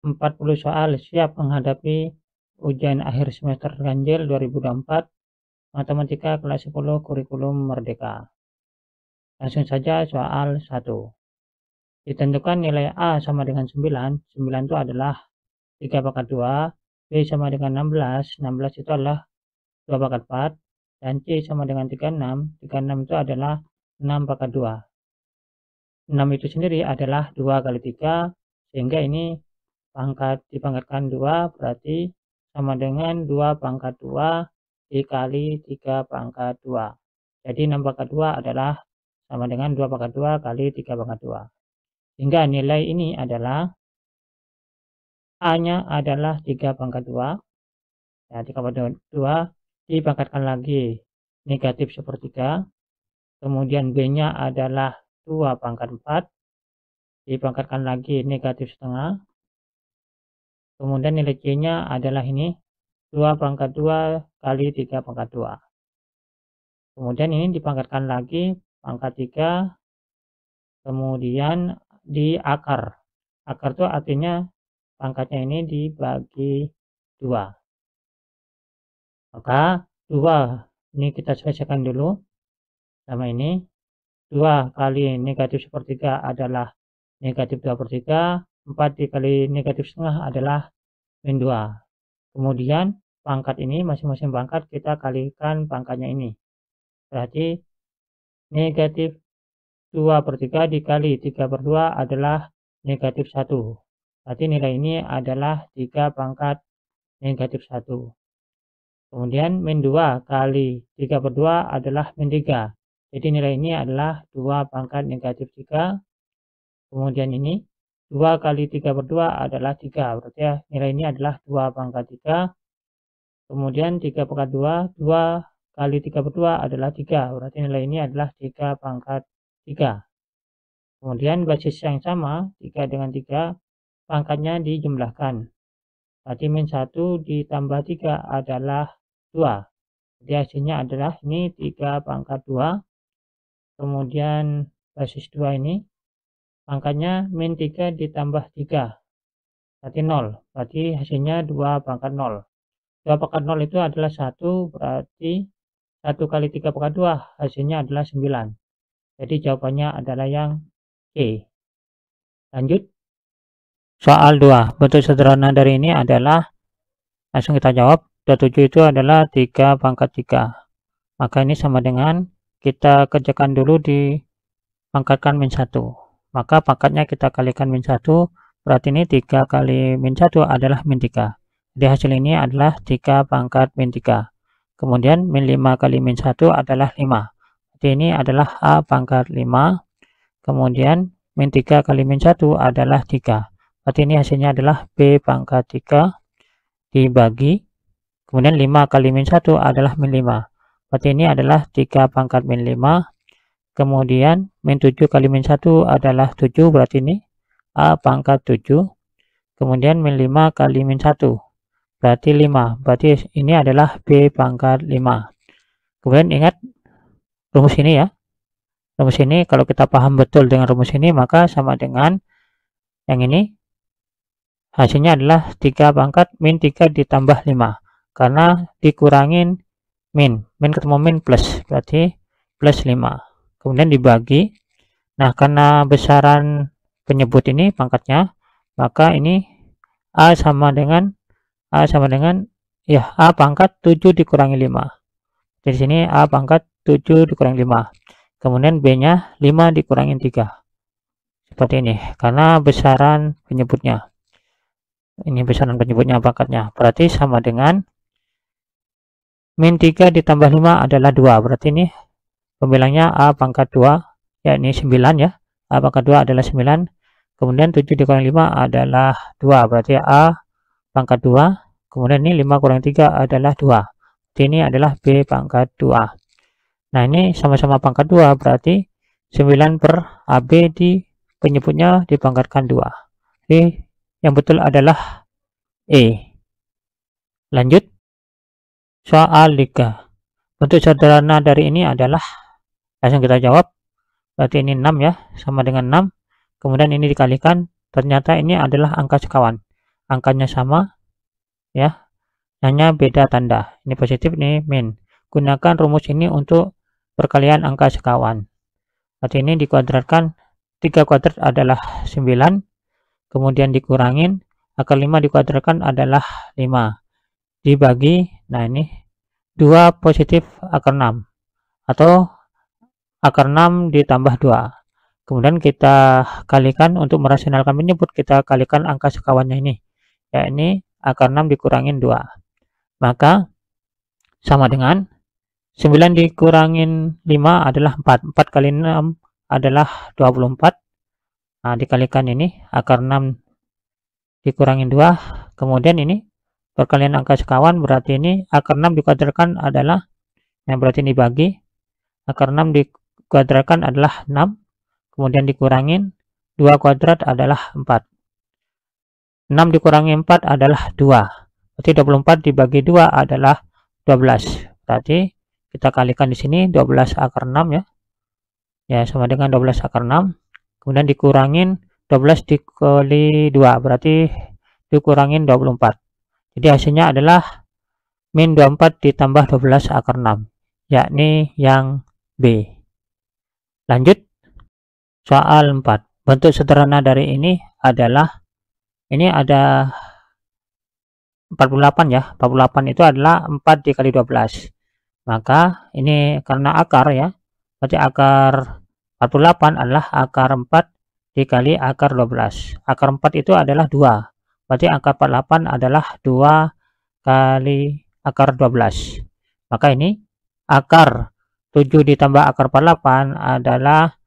40 soal siap menghadapi ujian akhir semester ganjil 2024 Matematika kelas 10 Kurikulum Merdeka. Langsung saja soal 1. Ditentukan nilai A sama dengan 9. 9 itu adalah 3 pangkat 2. B sama dengan 16. 16 itu adalah 2 pangkat 4. Dan C sama dengan 36. 36 itu adalah 6 pangkat 2. 6 itu sendiri adalah 2 kali 3. Sehingga ini dipangkatkan 2 berarti sama dengan 2 pangkat 2 dikali 3 pangkat 2. Jadi 6 pangkat 2 adalah sama dengan 2 pangkat 2 kali 3 pangkat 2. Hingga nilai ini adalah A-nya adalah 3 pangkat 2. Ya, 3 pangkat 2 dipangkatkan lagi negatif sepertiga. Kemudian B-nya adalah 2 pangkat 4. Dipangkatkan lagi negatif setengah. Kemudian nilai C-nya adalah ini 2 pangkat 2 kali 3 pangkat 2. Kemudian ini dipangkatkan lagi pangkat 3. Kemudian di akar. Akar itu artinya pangkatnya ini dibagi 2. Maka 2 ini kita selesaikan dulu. Sama ini 2 kali negatif sepertiga adalah negatif 2/3. 4 dikali negatif setengah adalah min 2. Kemudian pangkat ini masing-masing pangkat kita kalikan pangkatnya ini. Berarti negatif 2/3 dikali 3/2 adalah negatif 1. Berarti nilai ini adalah 3 pangkat negatif 1. Kemudian min 2 kali 3/2 adalah min 3. Jadi nilai ini adalah 2 pangkat negatif 3. Kemudian ini 2 kali 3/2 adalah 3. Berarti ya, nilai ini adalah 2 pangkat 3. Kemudian 3 pangkat 2. 2 kali 3/2 adalah 3. Berarti nilai ini adalah 3 pangkat 3. Kemudian basis yang sama, 3 dengan 3, pangkatnya dijumlahkan. Berarti min 1 ditambah 3 adalah 2. Jadi hasilnya adalah ini 3 pangkat 2. Kemudian basis 2 ini pangkatnya min 3 ditambah 3. Berarti 0. Berarti hasilnya 2 pangkat 0. 2 pangkat 0 itu adalah 1. Berarti 1 kali 3 pangkat 2 hasilnya adalah 9. Jadi jawabannya adalah yang C. Lanjut. Soal 2. Bentuk sederhana dari ini adalah, langsung kita jawab. 27 itu adalah 3 pangkat 3. Maka ini sama dengan kita kerjakan dulu dipangkatkan min 1. Maka pangkatnya kita kalikan min 1. Berarti ini 3 kali min 1 adalah min 3. Jadi hasil ini adalah 3 pangkat min 3. Kemudian min 5 kali min 1 adalah 5. Jadi ini adalah A pangkat 5. Kemudian min 3 kali min 1 adalah 3. Berarti ini hasilnya adalah B pangkat 3 dibagi. Kemudian 5 kali min 1 adalah min 5. Berarti ini adalah 3 pangkat min 5. Kemudian min 7 kali min 1 adalah 7. Berarti ini A pangkat 7. Kemudian min 5 kali min 1. Berarti 5. Berarti ini adalah B pangkat 5. Kemudian ingat rumus ini ya. Rumus ini kalau kita paham betul dengan rumus ini maka sama dengan yang ini. Hasilnya adalah 3 pangkat min 3 ditambah 5. Karena dikurangin min. Min ketemu min plus. Berarti plus 5. Kemudian dibagi. Nah, karena besaran penyebut ini pangkatnya, maka ini A sama dengan ya A pangkat 7 dikurangi 5. Jadi sini A pangkat 7 dikurangi 5. Kemudian B-nya 5 dikurangi 3. Seperti ini. Karena besaran penyebutnya. Ini besaran penyebutnya pangkatnya. Berarti sama dengan min 3 ditambah 5 adalah 2. Berarti ini pembilangnya A pangkat 2. Ya ini 9 ya. A pangkat 2 adalah 9. Kemudian 7 dikurangi 5 adalah 2. Berarti A pangkat 2. Kemudian ini 5 kurang 3 adalah 2. Jadi ini adalah B pangkat 2. Nah ini sama-sama pangkat 2. Berarti 9 per AB di penyebutnya dipangkatkan 2. Jadi yang betul adalah E. Lanjut. Soal 3. Bentuk sederhana dari ini adalah, langsung kita jawab. Berarti ini 6 ya, sama dengan 6. Kemudian ini dikalikan, ternyata ini adalah angka sekawan. angkanya sama ya, hanya beda tanda. Ini positif, ini min. Gunakan rumus ini untuk perkalian angka sekawan. Berarti ini dikuadratkan, 3 kuadrat adalah 9, kemudian dikurangin, akar 5 dikuadratkan adalah 5. Dibagi, nah ini 2 positif akar 6, atau akar 6 ditambah 2. Kemudian kita kalikan, untuk merasionalkan menyebut, kita kalikan angka sekawannya ini, yakni akar 6 dikurangin 2. Maka sama dengan 9 dikurangin 5 adalah 4. 4 kali 6 adalah 24. Nah, dikalikan ini, akar 6 dikurangin 2. Kemudian ini perkalian angka sekawan, berarti ini akar 6 dikuadratkan adalah, yang berarti ini bagi, akar 6 dikuadratkan adalah 6. Kemudian dikurangin 2 kuadrat adalah 4. 6 dikurangi 4 adalah 2. Berarti 24 dibagi 2 adalah 12. Berarti kita kalikan di sini 12 akar 6 ya. Ya, sama dengan 12 akar 6. Kemudian dikurangin 12 dikali 2, berarti dikurangin 24. Jadi hasilnya adalah min 24 ditambah 12 akar 6, yakni yang B. Lanjut. Soal 4. Bentuk sederhana dari ini adalah, ini ada 48 ya. 48 itu adalah 4 dikali 12. Maka ini karena akar ya, berarti akar 48 adalah akar 4 dikali akar 12. Akar 4 itu adalah 2. Berarti akar 48 adalah 2 kali akar 12. Maka ini akar 7 ditambah akar 48 adalah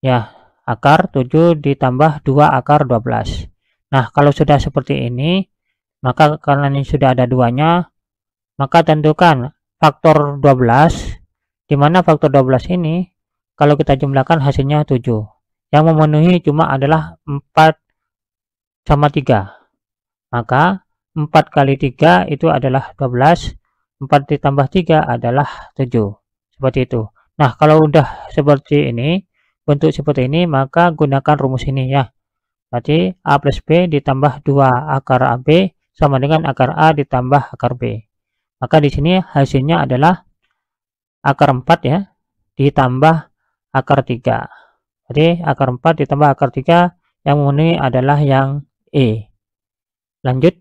ya, akar 7 ditambah 2 akar 12. Nah, kalau sudah seperti ini, maka karena ini sudah ada duanya, maka tentukan faktor 12, di mana faktor 12 ini, kalau kita jumlahkan hasilnya 7. Yang memenuhi cuma adalah 4 sama 3. Maka 4 kali 3 itu adalah 12, 4 ditambah 3 adalah 7. Seperti itu. Nah, kalau udah seperti ini, bentuk seperti ini, maka gunakan rumus ini ya. Berarti A plus B ditambah 2 akar AB sama dengan akar A ditambah akar B. Maka di sini hasilnya adalah akar 4 ya, ditambah akar 3. Jadi akar 4 ditambah akar 3, yang memenuhi adalah yang E. Lanjut.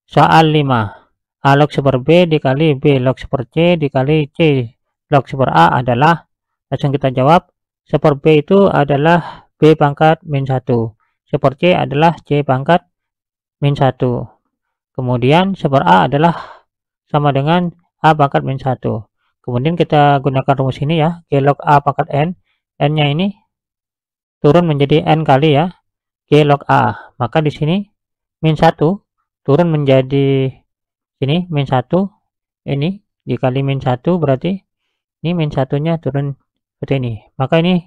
Soal 5. A log super B dikali B log super C dikali C log super A adalah, langsung kita jawab. Super B itu adalah B pangkat min 1. Super C adalah C pangkat min 1. Kemudian super A adalah sama dengan A pangkat min 1. Kemudian kita gunakan rumus ini ya, G log A pangkat N. N-nya ini turun menjadi N kali ya, G log A. Maka di sini min 1 turun menjadi sini min 1. Ini dikali min 1, berarti ini min 1-nya turun seperti ini. Maka ini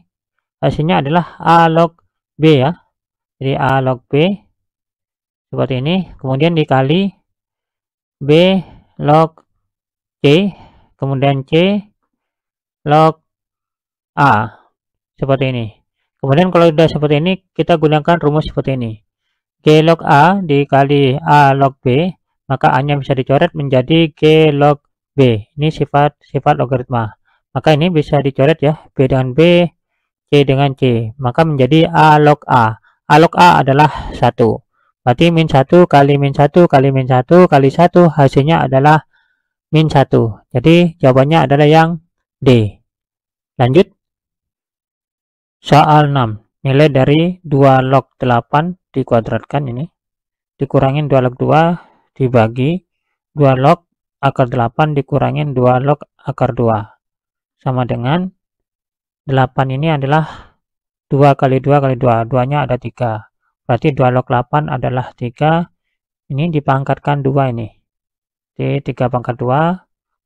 hasilnya adalah A log B ya. Jadi A log B seperti ini. Kemudian dikali B log C, kemudian C log A seperti ini. Kemudian kalau sudah seperti ini, kita gunakan rumus seperti ini. G log A dikali A log B, maka A-nya bisa dicoret menjadi G log B. Ini sifat logaritma. Maka ini bisa dicoret ya, B dengan B, C dengan C. Maka menjadi A log A. A log A adalah 1. Berarti min 1 kali min 1 kali min 1 kali 1, hasilnya adalah min 1. Jadi jawabannya adalah yang D. Lanjut. Soal 6. Nilai dari 2 log 8 dikuadratkan ini, dikurangin 2 log 2 dibagi 2 log akar 8 dikurangin 2 log akar 2. Sama dengan 8 ini adalah 2 kali 2 kali 2. 2-nya ada 3. Berarti 2 log 8 adalah 3. Ini dipangkatkan 2 ini. Jadi 3 pangkat 2.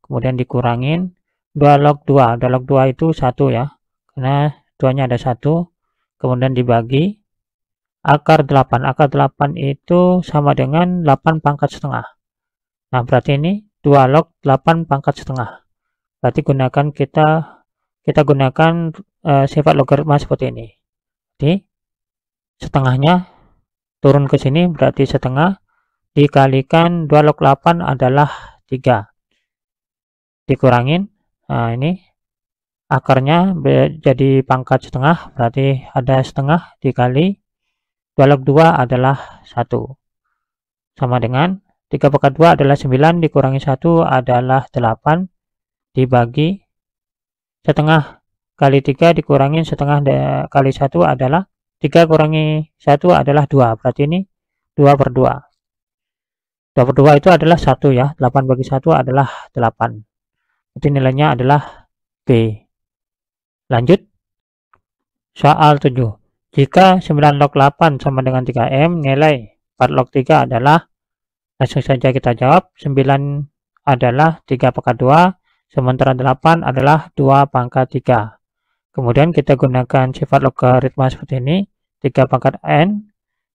Kemudian dikurangin 2 log 2. 2 log 2 itu 1 ya. Karena 2-nya ada 1. Kemudian dibagi akar 8. Akar 8 itu sama dengan 8 pangkat setengah. Nah, berarti ini 2 log 8 pangkat setengah. Berarti kita gunakan sifat logaritma seperti ini. Jadi setengahnya turun ke sini berarti setengah, dikalikan 2 log 8 adalah 3. Dikurangin, nah ini akarnya jadi pangkat setengah, berarti ada setengah dikali 2 log 2 adalah 1. Sama dengan 3 pangkat 2 adalah 9, dikurangi 1 adalah 8, dibagi setengah kali 3 dikurangi setengah kali 1 adalah 3 kurangi 1 adalah 2, berarti ini 2 per 2. 2 per 2 itu adalah 1 ya, 8 bagi 1 adalah 8. Jadi nilainya adalah B. Lanjut, soal 7. Jika 9 log 8 sama dengan 3M, nilai 4 log 3 adalah, langsung saja kita jawab, 9 adalah 3 pangkat 2, sementara 8 adalah 2 pangkat 3. Kemudian kita gunakan sifat logaritma seperti ini, 3 pangkat N,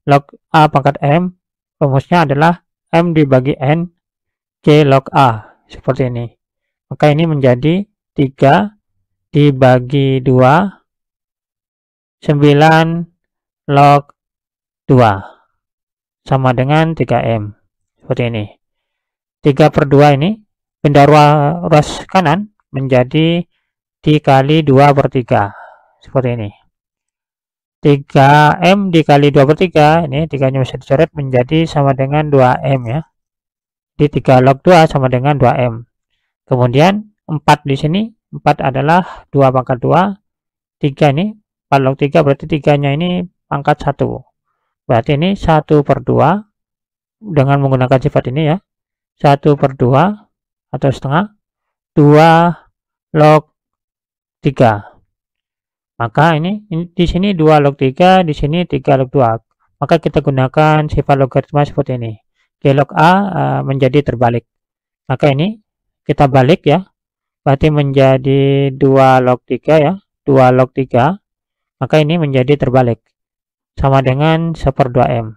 log A pangkat M, rumusnya adalah M dibagi N, C log A, seperti ini. Maka ini menjadi 3 dibagi 2, 9 log 2, sama dengan 3M, seperti ini. 3 per 2 ini, benda ruas kanan menjadi dikali 2 per 3, seperti ini. 3M dikali 2 per 3, ini 3-nya bisa dicoret menjadi sama dengan 2M ya. Di 3 log 2 sama dengan 2M. Kemudian 4 di sini, 4 adalah 2 pangkat 2, 3 ini 4 log 3 berarti 3-nya ini pangkat 1. Berarti ini 1 per 2 dengan menggunakan sifat ini ya. 1 per 2 atau setengah 2 log 3. Maka ini di sini 2 log 3, di sini 3 log 2. Maka kita gunakan sifat logaritma seperti ini. G log A menjadi terbalik. Maka ini kita balik ya. Berarti menjadi 2 log 3 ya. 2 log 3. Maka ini menjadi terbalik. Sama dengan 1/2M.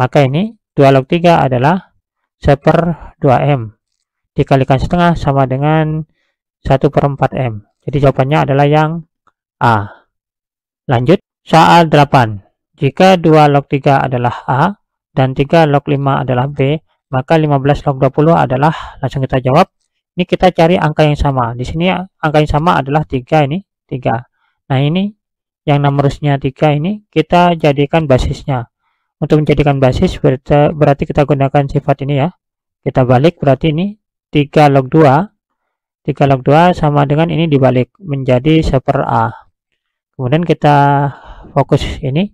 Maka ini 2 log 3 adalah 1/2M. Dikalikan setengah sama dengan 1/4M. Jadi jawabannya adalah yang A. Lanjut, soal 8. Jika 2 log 3 adalah A dan 3 log 5 adalah B, maka 15 log 20 adalah, langsung kita jawab. Ini kita cari angka yang sama. Di sini angka yang sama adalah 3 ini, 3. Nah, ini yang nomorusnya 3 ini kita jadikan basisnya. Untuk menjadikan basis berarti kita gunakan sifat ini ya. Kita balik berarti ini 3 log 2. 3 log 2 sama dengan ini dibalik menjadi 1/A. Kemudian kita fokus ini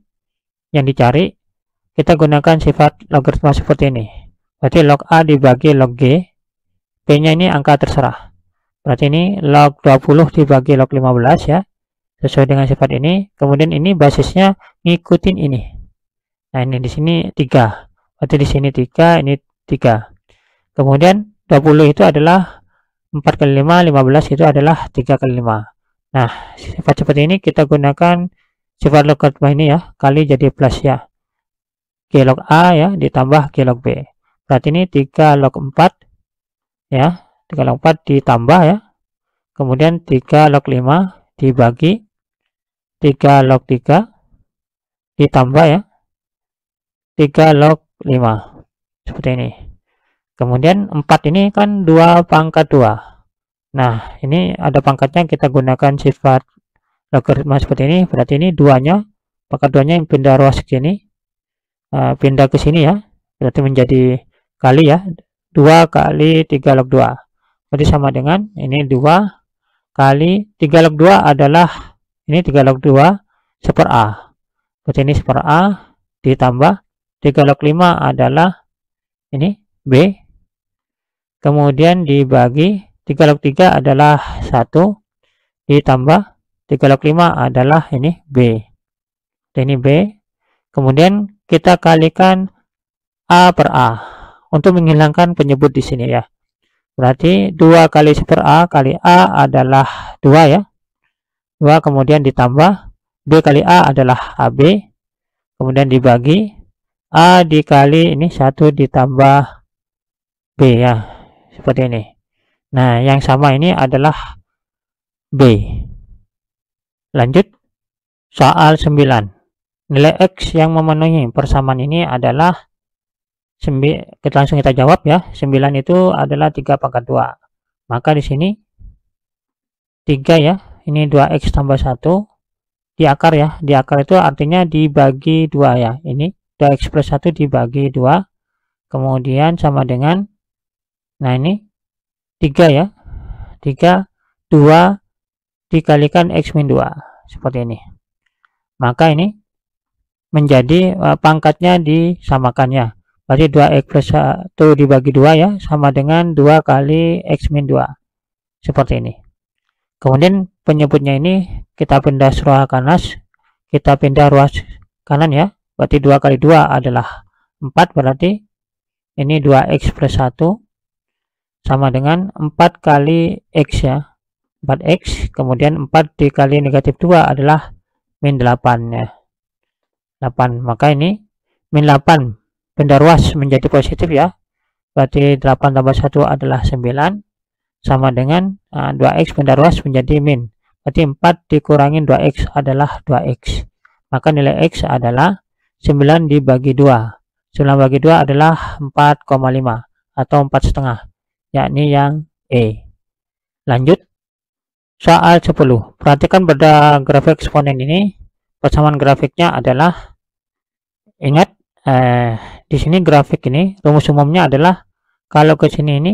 yang dicari, kita gunakan sifat logaritma seperti ini. Berarti log A dibagi log G, P-nya ini angka terserah. Berarti ini log 20 dibagi log 15 ya, sesuai dengan sifat ini. Kemudian ini basisnya ngikutin ini. Nah, ini di sini 3. Berarti di sini 3, ini 3. Kemudian 20 itu adalah 4 kali 5, 15 itu adalah 3 kali 5. Nah, sifat seperti ini kita gunakan sifat logaritma ini ya, kali jadi plus ya. G log A ya, ditambah G log B. Berarti ini 3 log 4 ya, 3 log 4 ditambah ya. Kemudian 3 log 5 dibagi 3 log 3 ditambah ya, 3 log 5. Seperti ini. Kemudian 4 ini kan 2 pangkat 2. Nah, ini ada pangkatnya, kita gunakan sifat logaritma seperti ini. Berarti ini 2-nya, pangkat 2-nya yang pindah ruas ke sini, pindah ke sini ya. Berarti menjadi kali ya, 2 kali 3 log 2. Berarti sama dengan ini 2 kali 3 log 2 adalah, ini 3 log 2 1/A. Berarti ini 1/A ditambah 3 log 5 adalah ini B. Kemudian dibagi 3 log 3 adalah 1 ditambah 3 log 5 adalah ini B. Ini B. Kemudian kita kalikan A per A untuk menghilangkan penyebut di sini ya. Berarti 2 kali 1/A kali A adalah 2 ya. 2 kemudian ditambah B kali A adalah AB. Kemudian dibagi A dikali ini 1 ditambah B ya. Seperti ini. Nah, yang sama ini adalah B. Lanjut, soal 9. Nilai X yang memenuhi persamaan ini adalah langsung kita jawab ya. 9 itu adalah 3 pangkat 2. Maka di sini 3 ya. Ini 2X tambah 1 di akar ya. Di akar itu artinya dibagi 2 ya. Ini 2X plus 1 dibagi 2. Kemudian sama dengan, nah ini 3 ya. 3, 2 dikalikan X min 2. Seperti ini. Maka ini menjadi pangkatnya disamakan ya. Berarti 2X plus 1 dibagi 2 ya, sama dengan 2 kali X min 2. Seperti ini. Kemudian penyebutnya ini kita pindah ruas kanan ya. Berarti 2 kali 2 adalah 4, berarti ini 2X plus 1 sama dengan 4 kali X ya. 4X, kemudian 4 dikali negatif 2 adalah min 8 ya. 8, maka ini min 8 pindah ruas menjadi positif ya. Berarti 8 tambah 1 adalah 9 sama dengan 2X pindah ruas menjadi min. Berarti 4 dikurangin 2X adalah 2X. Maka nilai X adalah 9 dibagi 2. 9 bagi 2 adalah 4,5 atau 4,5, yakni yang E. Lanjut. Soal 10. Perhatikan pada grafik eksponen ini. Persamaan grafiknya adalah, ingat, di sini grafik ini rumus umumnya adalah kalau ke sini ini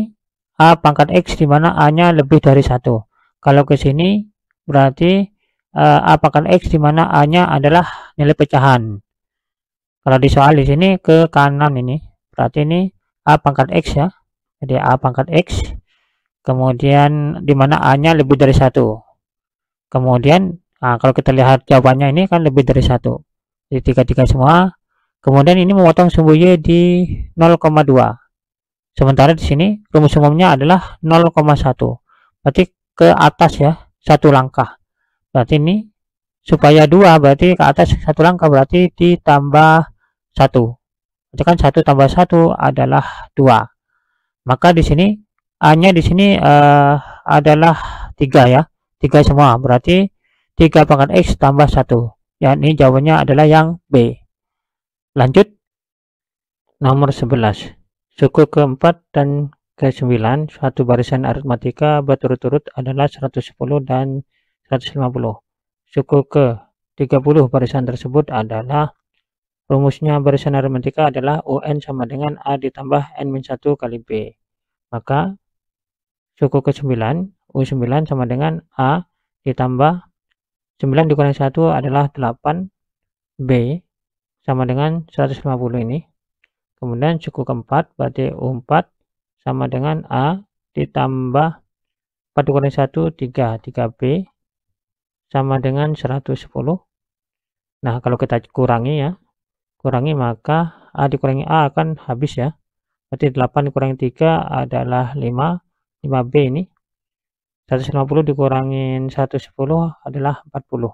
A pangkat X di mana A-nya lebih dari 1. Kalau ke sini berarti A pangkat X di mana A-nya adalah nilai pecahan. Kalau di soal di sini ke kanan ini berarti ini A pangkat X ya. Jadi A pangkat X, kemudian di mana A-nya lebih dari 1. Kemudian kalau kita lihat jawabannya ini kan lebih dari 1. Jadi 3 semua. Kemudian ini memotong sumbu Y di 0,2. Sementara di sini rumus umumnya adalah 0,1. Berarti ke atas ya, 1 langkah. Berarti ini supaya 2 berarti ke atas 1 langkah, berarti ditambah 1. Berarti kan 1 tambah 1 adalah 2. Maka di sini A-nya di sini adalah 3 ya. 3 semua. Berarti 3 pangkat X tambah 1. Yakni jawabannya adalah yang B. Lanjut, nomor 11. Suku ke-4 dan ke-9 suatu barisan aritmatika berturut-turut adalah 110 dan 150. Suku ke-30 barisan tersebut adalah, rumusnya barisan aritmatika adalah UN sama dengan A ditambah N-1 kali B. Maka suku ke-9, U9 sama dengan A ditambah 9 dikurangi 1 adalah 8, B sama dengan 150 ini. Kemudian suku keempat berarti U4 sama dengan A ditambah 4 dikurangi 1 3, 3B sama dengan 110. Nah kalau kita kurangi ya, maka A dikurangi A akan habis ya. Berarti 8 dikurangi 3 adalah 5, 5B ini. 150 dikurangin 110 adalah 40.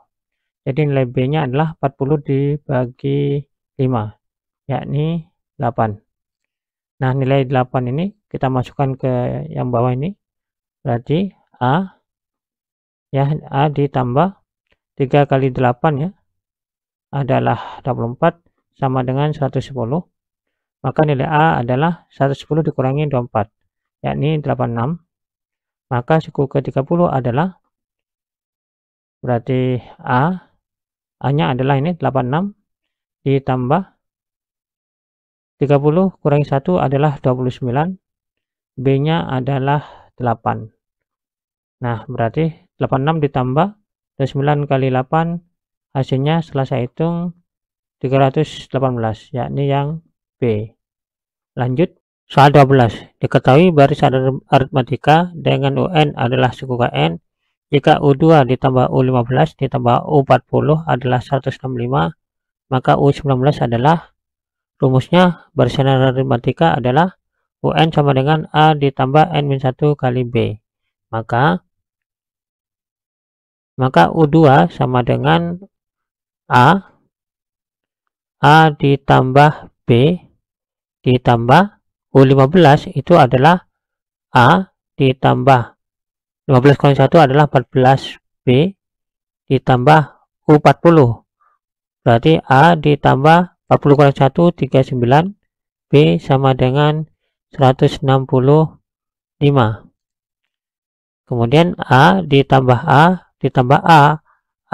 Jadi nilai B nya adalah 40 dibagi 5, yakni 8. Nah nilai 8 ini kita masukkan ke yang bawah ini. Berarti A ya, A ditambah 3 kali 8 ya adalah 24 sama dengan 110. Maka nilai A adalah 110 dikurangi 24, yakni 86. Maka suku ke-30 adalah, berarti A-nya adalah ini 86 ditambah 30 kurangi 1 adalah 29, B-nya adalah 8. Nah, berarti 86 ditambah 29 kali 8, hasilnya setelah saya hitung 318, yakni yang B. Lanjut, soal 12. Diketahui barisan aritmatika dengan UN adalah suku KN. Jika U2 ditambah U15 ditambah U40 adalah 165, maka U19 adalah, rumusnya barisan aritmatika adalah UN sama dengan A ditambah N-1 kali B. Maka U2 sama dengan A ditambah B ditambah U15 itu adalah A ditambah 15 kurang 1 adalah 14B ditambah U40. berarti A ditambah 40 kurang 1, 39. B sama dengan 165. Kemudian A ditambah A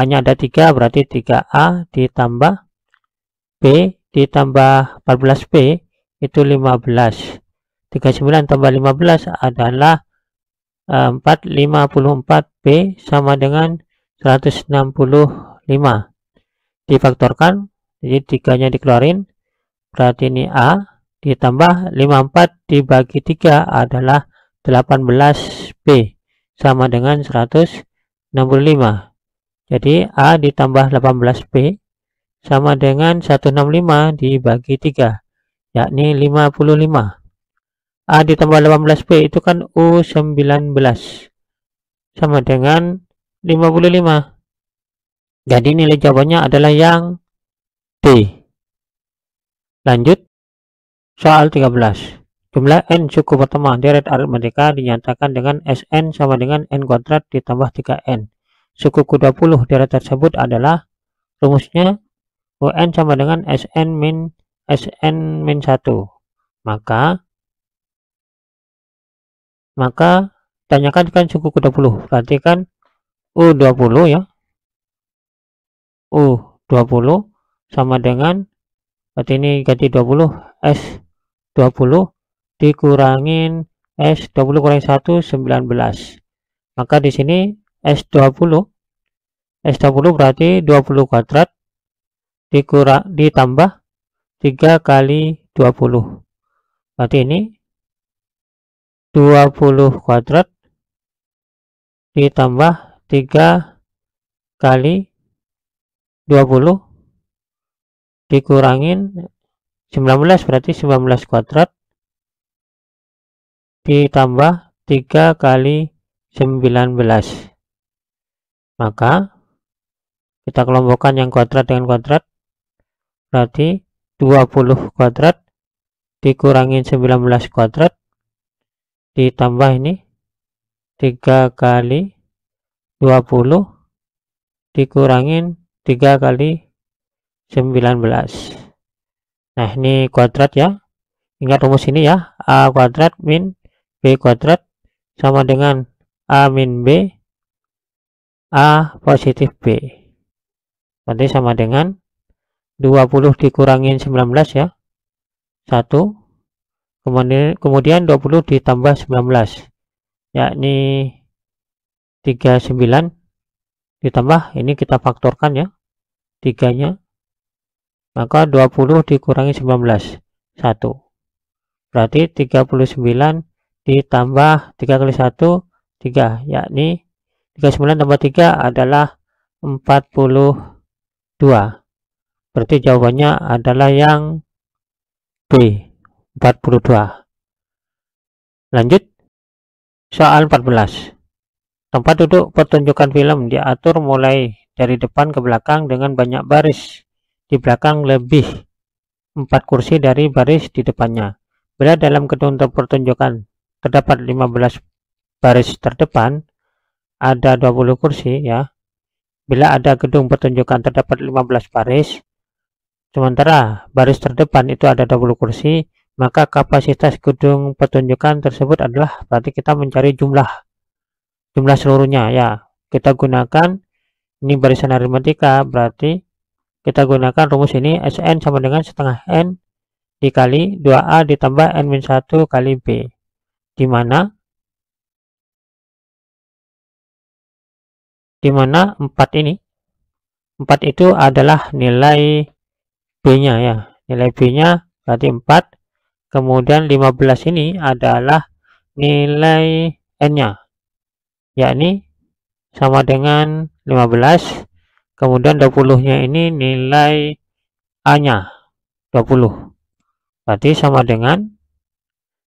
A-nya ada 3, berarti 3A ditambah B ditambah 14B itu 15. 39 tambah 15 adalah 454. B sama dengan 165. Difaktorkan, jadi 3-nya dikeluarin, berarti ini A ditambah 54 dibagi 3 adalah 18B sama dengan 165. Jadi A ditambah 18B sama dengan 165 dibagi 3, yakni 55. A ditambah 18B itu kan U19 sama dengan 55. Jadi nilai jawabannya adalah yang D. Lanjut. Soal 13. Jumlah n suku pertama deret aritmatika dinyatakan dengan Sn sama dengan n kuadrat ditambah 3n. Suku ke-20 deret tersebut adalah, rumusnya Un sama dengan Sn min 1. Maka tanyakan kan suku ke-20. Berarti kan U20 ya. U20 sama dengan, berarti ini ganti 20, S20 dikurangin S20 kurang 1, 19. Maka di sini S20 berarti 20 kuadrat ditambah 3 kali 20. Berarti ini 20 kuadrat ditambah 3 kali 20 dikurangin 19, berarti 19 kuadrat ditambah 3 kali 19. Maka kita kelompokkan yang kuadrat dengan kuadrat, berarti 20 kuadrat dikurangin 19 kuadrat ditambah ini 3 kali 20 dikurangin 3 kali 19. Nah, ini kuadrat ya. Ingat rumus ini ya. A kuadrat min B kuadrat sama dengan A min B, A positif B. Berarti sama dengan 20 dikurangin 19 ya. 1. Kemudian 20 ditambah 19. Yakni 39 ditambah, ini kita faktorkan ya. 3-nya. Maka 20 dikurangi 19. 1. Berarti 39 ditambah 3 kali 1, 3. Yakni 39 tambah 3 adalah 42. Berarti jawabannya adalah yang B, 42. Lanjut. Soal 14. Tempat duduk pertunjukan film diatur mulai dari depan ke belakang dengan banyak baris. Di belakang lebih 4 kursi dari baris di depannya. Bila dalam gedung pertunjukan terdapat 15 baris terdepan, ada 20 kursi ya. Bila ada gedung pertunjukan terdapat 15 baris, sementara baris terdepan itu ada 20 kursi, maka kapasitas gedung pertunjukan tersebut adalah, berarti kita mencari jumlah seluruhnya ya. Kita gunakan ini barisan aritmatika, berarti kita gunakan rumus ini, Sn sama dengan setengah n dikali 2a ditambah n-1 kali b, di mana 4 itu adalah nilai b-nya ya. Nilai b-nya berarti 4. Kemudian 15 ini adalah nilai n-nya, yakni sama dengan 15. Kemudian 20-nya ini nilai A-nya 20. Berarti sama dengan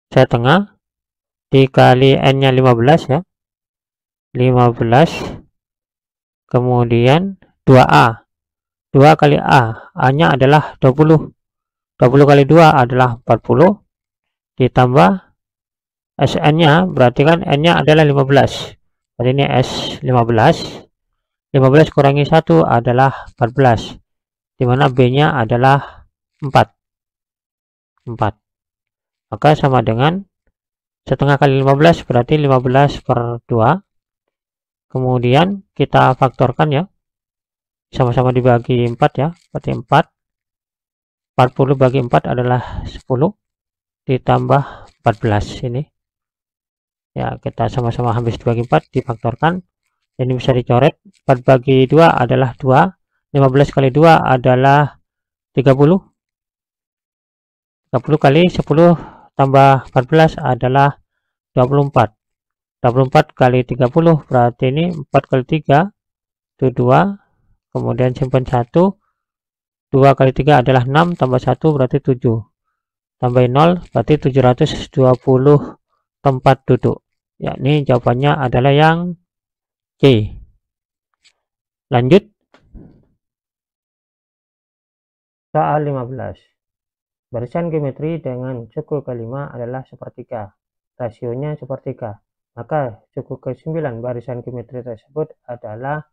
setengah dikali N-nya 15 ya. 15. Kemudian 2A. 2 kali A. A-nya adalah 20. 20 kali 2 adalah 40. Ditambah Sn-nya, berarti kan N-nya adalah 15. Berarti ini S15. 15 kurangi 1 adalah 14. di mana B-nya adalah 4. Maka sama dengan setengah kali 15 berarti 15/2. Kemudian kita faktorkan ya, sama-sama dibagi 4 ya, berarti 40 bagi 4 adalah 10 ditambah 14 ini ya, kita sama-sama habis dibagi 4 difaktorkan, ini bisa dicoret. 4 bagi 2 adalah 2, 15 kali 2 adalah 30, 30 kali 10 tambah 14 adalah 24, 24 kali 30 berarti ini 4 kali 3 itu 2, kemudian simpan 1, 2 kali 3 adalah 6 tambah 1 berarti 7, tambahin 0 berarti 720 tempat duduk. Ya, ini jawabannya adalah yang C. Lanjut. Soal 15. Barisan geometri dengan suku ke-5 adalah sepertiga. Rasionya sepertiga. Maka suku ke-9 barisan geometri tersebut adalah,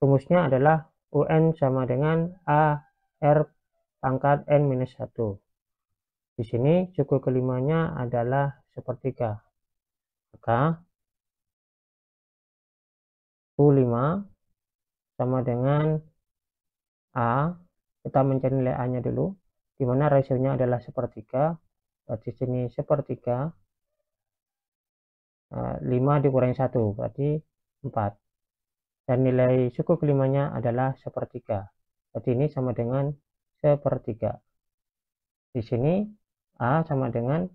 rumusnya adalah UN sama dengan AR pangkat N-1. Di sini suku ke-5-nya adalah sepertiga. Maka U5 sama dengan A, kita mencari nilai A nya dulu, dimana rasionya adalah sepertiga, berarti sini sepertiga, 5 dikurangi 1 berarti 4, dan nilai suku kelimanya adalah sepertiga, berarti ini sama dengan sepertiga. Di sini A sama dengan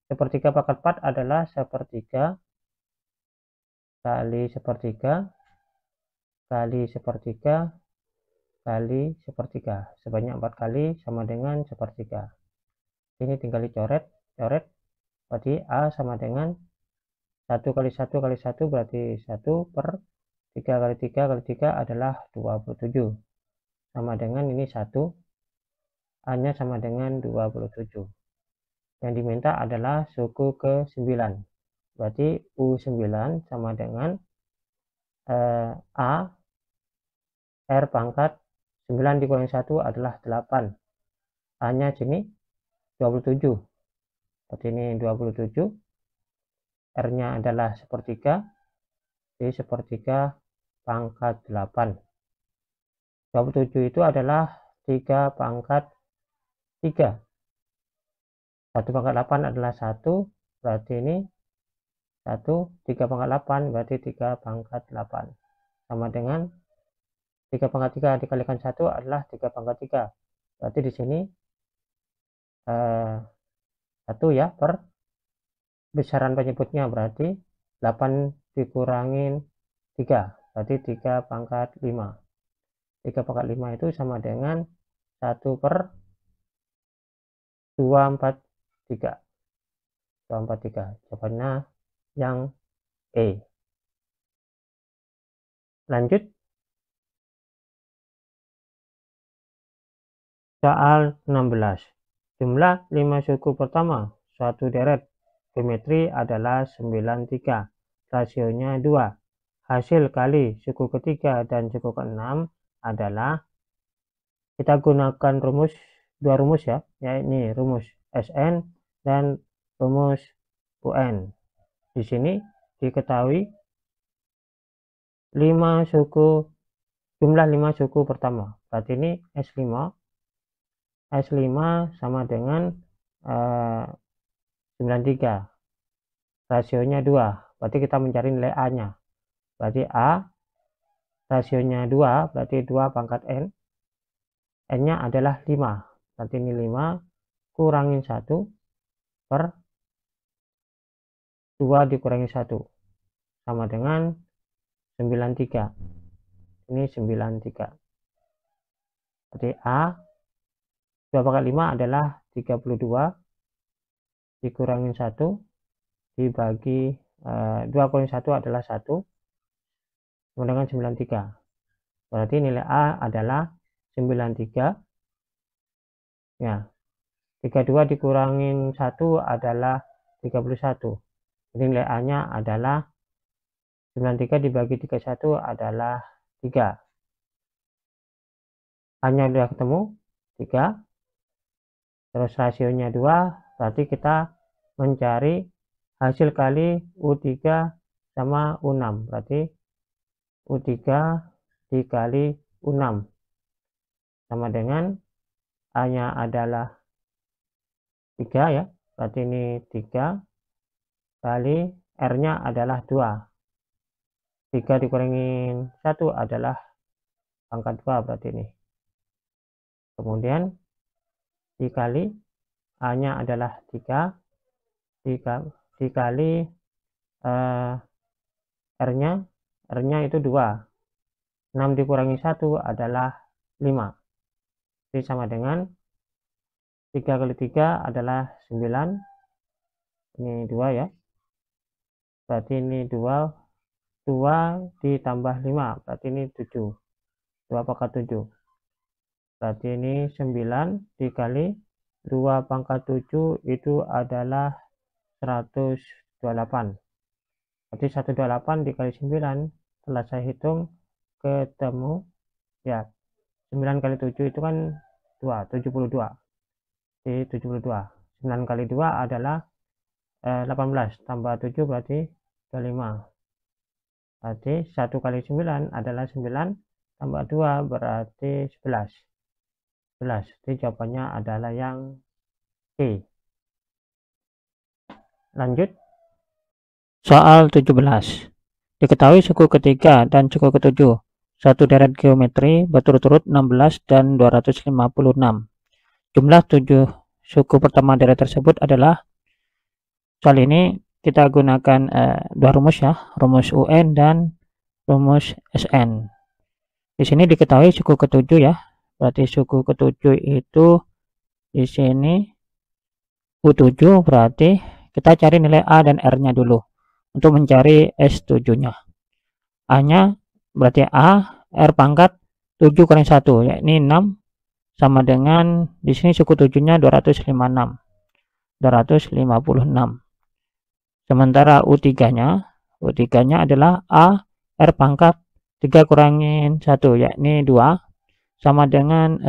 sepertiga pangkat 4 adalah sepertiga kali sepertiga kali sepertiga kali sepertiga, sebanyak 4 kali sama dengan sepertiga. Ini tinggal dicoret, berarti A sama dengan 1 kali 1 kali 1 berarti 1 per 3 kali 3 kali 3 adalah 27, sama dengan ini 1, A nya sama dengan 27. Yang diminta adalah suku ke-9, berarti U9 sama dengan A R pangkat 9 dikurangi 1 adalah 8, A nya sini 27, berarti ini 27, R nya adalah sepertiga, jadi sepertiga pangkat 8. 27 itu adalah 3 pangkat 3, 1 pangkat 8 adalah 1, berarti ini 1, 3 pangkat 8 berarti 3 pangkat 8, sama dengan 3 pangkat 3 dikalikan 1 adalah 3 pangkat 3, berarti di sini 1 ya, per besaran penyebutnya berarti 8 dikurangin 3 berarti 3 pangkat 5. 3 pangkat 5 itu sama dengan 1 per 243. 243. Jawabannya yang E. Lanjut. Soal 16. Jumlah 5 suku pertama suatu deret geometri adalah 93. Rasionya 2. Hasil kali suku ketiga dan suku ke-6 adalah, kita gunakan dua rumus ya, ini rumus SN dan rumus UN. Di sini diketahui jumlah 5 suku pertama, berarti ini S5 sama dengan 93, rasionya 2, berarti kita mencari nilai A nya, berarti A rasionya 2 berarti 2 pangkat N, N nya adalah 5, berarti ini 5 kurangin 1 per 2 dikurangi 1 sama dengan 93, ini 93, berarti A 2 pangkat 5 adalah 32 dikurangin 1 dibagi 2 kurangi 1 adalah 1 sama dengan 93, berarti nilai A adalah 93 ya. 32 dikurangin 1 adalah 31, jadi nilai A nya adalah 93 dibagi 31 adalah 3. A-nya udah ketemu 3, terus rasionya 2, berarti kita mencari hasil kali U3 sama U6, berarti U3 dikali U6 sama dengan A-nya adalah 3 ya, berarti ini 3 kali R-nya adalah 2. 3 dikurangin 1 adalah pangkat 2, berarti ini. Kemudian dikali A-nya adalah 3 dikali R-nya itu 2. 6 dikurangi 1 adalah 5. Jadi sama dengan 3 kali 3 adalah 9. Ini 2 ya. Berarti ini 2 ditambah 5, berarti ini 7. 2 pangkat 7. Berarti ini 9 dikali 2 pangkat 7 itu adalah 128. Berarti 128 dikali 9, setelah saya hitung ketemu ya, 9 kali 7 itu kan 72. Jadi 72. 9 kali 2 adalah 18 tambah 7 berarti 25. Berarti 1 kali 9 adalah 9 tambah 2 berarti 11. Jadi jawabannya adalah yang C. Lanjut. Soal 17. Diketahui suku ketiga dan suku ketujuh satu deret geometri berturut-turut 16 dan 256. Jumlah 7 suku pertama deret tersebut adalah, soal ini kita gunakan dua rumus ya, rumus UN dan rumus SN. Di sini diketahui suku ketujuh ya, berarti suku ketujuh itu di sini U7, berarti kita cari nilai A dan R-nya dulu untuk mencari S7-nya. A-nya berarti A, R pangkat 7 kurang 1, yakni 6, sama dengan di sini suku 7-nya 256. Sementara U3-nya adalah A, R pangkat 3 kurangin 1, yakni 2, sama dengan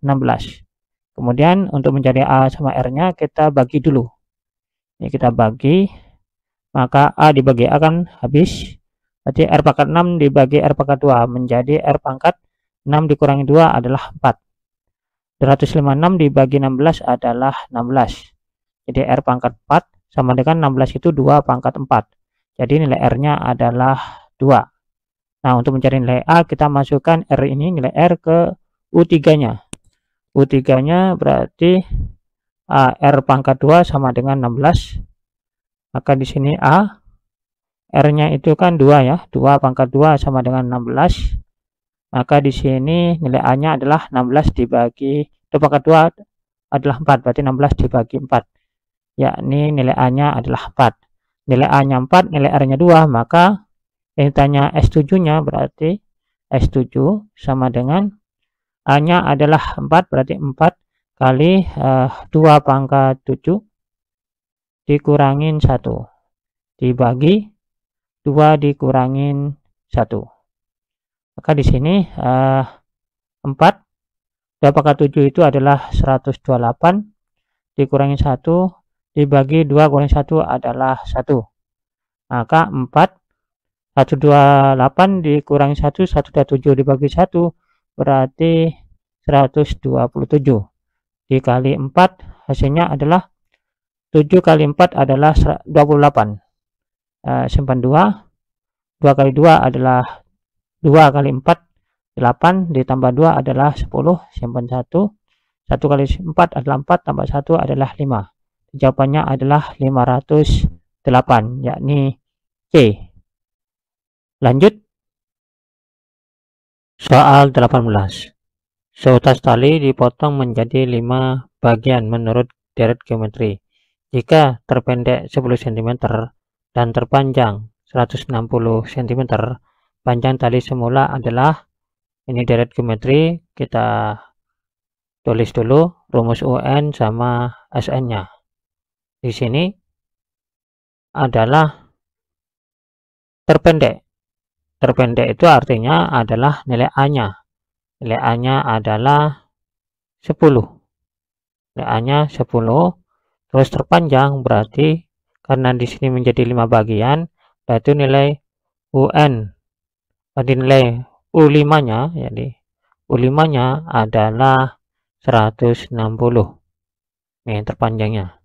16. Kemudian untuk mencari A sama R-nya kita bagi dulu. Ini kita bagi, maka A dibagi A kan habis. Berarti R pangkat 6 dibagi R pangkat 2 menjadi R pangkat 6 dikurangi 2 adalah 4. 256 dibagi 16 adalah 16. Jadi R pangkat 4 sama dengan 16 itu 2 pangkat 4. Jadi nilai R-nya adalah 2. Nah, untuk mencari nilai A, kita masukkan R ini, nilai R ke U3-nya. U3-nya berarti R pangkat 2 sama dengan 16. Maka di sini A, R-nya itu kan 2 ya. 2 pangkat 2 sama dengan 16. Maka di sini nilai A-nya adalah 16 dibagi 2 pangkat 2 adalah 4. Berarti 16 dibagi 4. Yakni nilai A-nya adalah 4. Nilai A-nya 4, nilai R-nya 2. Maka yang ditanya S7-nya berarti S7 sama dengan A-nya adalah 4, berarti 4 kali 2 pangkat 7 dikurangin 1 dibagi 2 dikurangin 1. Maka di sini 4 2 pangkat 7 itu adalah 128 dikurangi 1 dibagi 2 kurangi 1 adalah 1. Maka 4 128 dikurangi 1, 127 dibagi 1 berarti 127. Dikali 4 hasilnya adalah 7 kali 4 adalah 28. Simpan 2. 2 kali 2 adalah 2 kali 4 8 ditambah 2 adalah 10. Simpan 1. 1 kali 4 adalah 4 tambah 1 adalah 5. Jawabannya adalah 508, yakni C. Lanjut. Soal 18. Seutas tali dipotong menjadi 5 bagian menurut deret geometri. Jika terpendek 10 cm dan terpanjang 160 cm, panjang tali semula adalah, ini deret geometri, kita tulis dulu rumus UN sama SN-nya. Di sini adalah terpendek. Terpendek itu artinya adalah nilai A-nya. nilai A-nya adalah 10. Nilai A-nya 10. Terus terpanjang berarti karena di sini menjadi 5 bagian, berarti nilai UN, berarti nilai U5-nya, jadi U5-nya adalah 160. Nih terpanjangnya.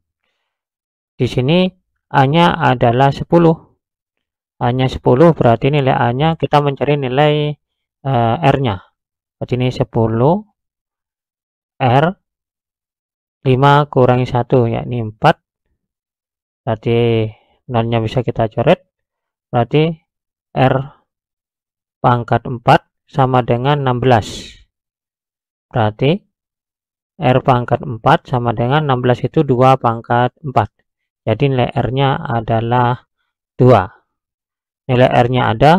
Di sini A-nya adalah 10. A-nya 10 berarti nilai A-nya kita mencari nilai R-nya. Berarti ini 10 R 5 kurangi 1 yakni 4. Berarti nolnya bisa kita coret. Berarti R pangkat 4 sama dengan 16. Berarti R pangkat 4 sama dengan 16 itu 2 pangkat 4. Jadi nilai R-nya adalah 2. Nilai R-nya ada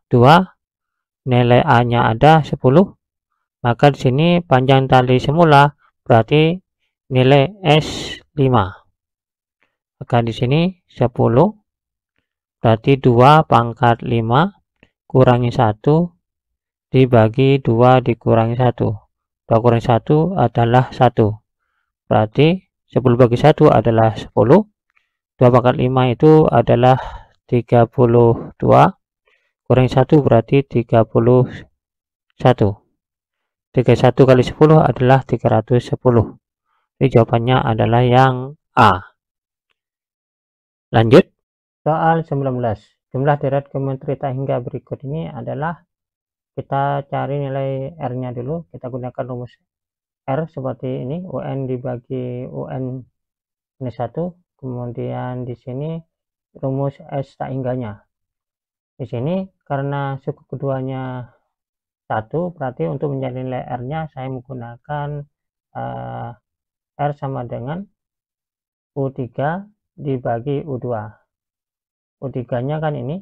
2. Nilai A-nya ada 10. Maka di sini panjang tali semula berarti nilai S5. Maka di sini 10 berarti 2 pangkat 5 kurangi 1 dibagi 2 dikurangi 1. 2 kurangi 1 adalah 1. Berarti 10 bagi 1 adalah 10. 2 pangkat 5 itu adalah 32. Kurangi 1 berarti 31. 31 kali 10 adalah 310. Jadi jawabannya adalah yang A. Lanjut. Soal 19. Jumlah deret geometri tak hingga berikut ini adalah, kita cari nilai R-nya dulu. Kita gunakan rumus R seperti ini, UN dibagi UN minus 1. Kemudian di sini rumus S tak hingganya. Di sini karena suku keduanya 1, berarti untuk mencari nilai R-nya saya menggunakan R sama dengan U3 dibagi U2. U3-nya kan ini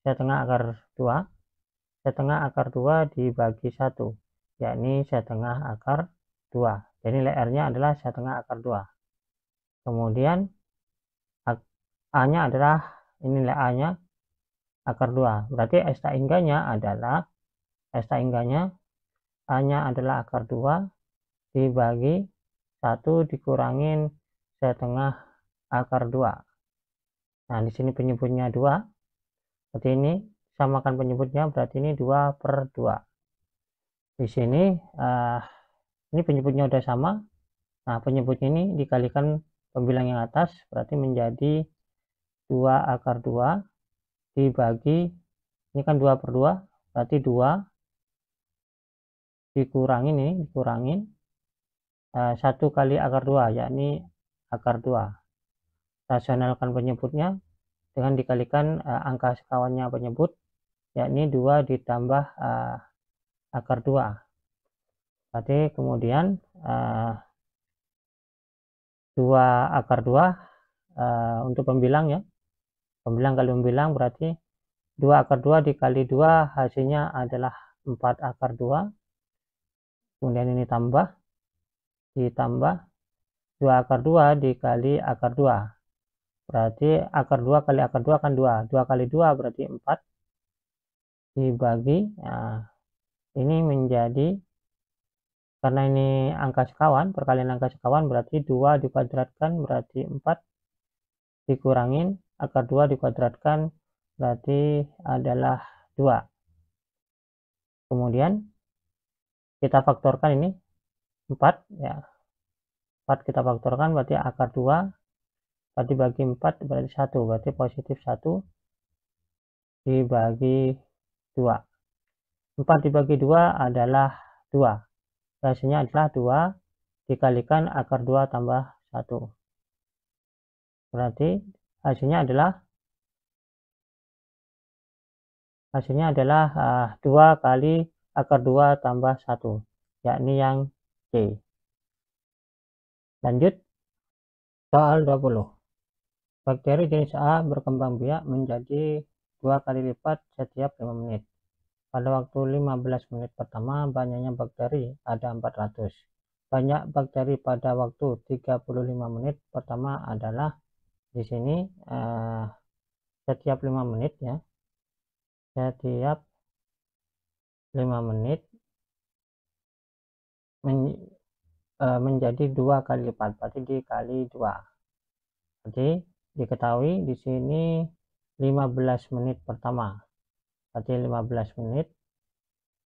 setengah akar 2. Setengah akar 2 dibagi 1, yakni setengah akar 2. Jadi nilai R-nya adalah setengah akar 2. Kemudian A-nya adalah, ini nilai A-nya akar 2. Berarti S tak hingganya adalah, S tak hingganya A-nya adalah akar 2 dibagi 1 dikurangin setengah akar 2. Nah, di sini penyebutnya 2. Berarti ini samakan penyebutnya, berarti ini 2 per 2. Di sini ini penyebutnya udah sama. Nah, penyebutnya ini dikalikan pembilang yang atas, berarti menjadi 2 akar 2 dibagi, ini kan 2 per 2, berarti 2 dikurangin, ini dikurangin 1 kali akar 2, yakni akar 2. Rasionalkan penyebutnya dengan dikalikan angka sekawannya penyebut, yakni 2 ditambah akar 2. Berarti kemudian 2 akar 2 untuk pembilang ya. Pembilang kali pembilang berarti 2 akar 2 dikali 2 hasilnya adalah 4 akar 2. Kemudian ini ditambah 2 akar 2 dikali akar 2. Berarti akar 2 kali akar 2 kan 2. 2 kali 2 berarti 4 dibagi. Nah, ini menjadi, karena ini angka sekawan, perkalian angka sekawan, berarti 2 dikuadratkan berarti 4 dikurangin akar 2 dikuadratkan berarti adalah 2. Kemudian kita faktorkan ini 4 ya. 4 kita faktorkan berarti akar 2 berarti bagi 4 berarti 1, berarti positif 1 dibagi 2. 4 dibagi 2 adalah 2. Hasilnya adalah 2 dikalikan akar 2 tambah 1. Berarti hasilnya adalah 2 kali akar 2 tambah 1, yakni yang C. Lanjut. Soal 20. Bakteri jenis A berkembang biak menjadi 2 kali lipat setiap 5 menit. Pada waktu 15 menit pertama, banyaknya bakteri ada 400. Banyak bakteri pada waktu 35 menit pertama adalah, di sini setiap 5 menit ya. Setiap 5 menit menjadi 2 kali lipat, berarti dikali 2. Jadi diketahui di sini 15 menit pertama, berarti 15 menit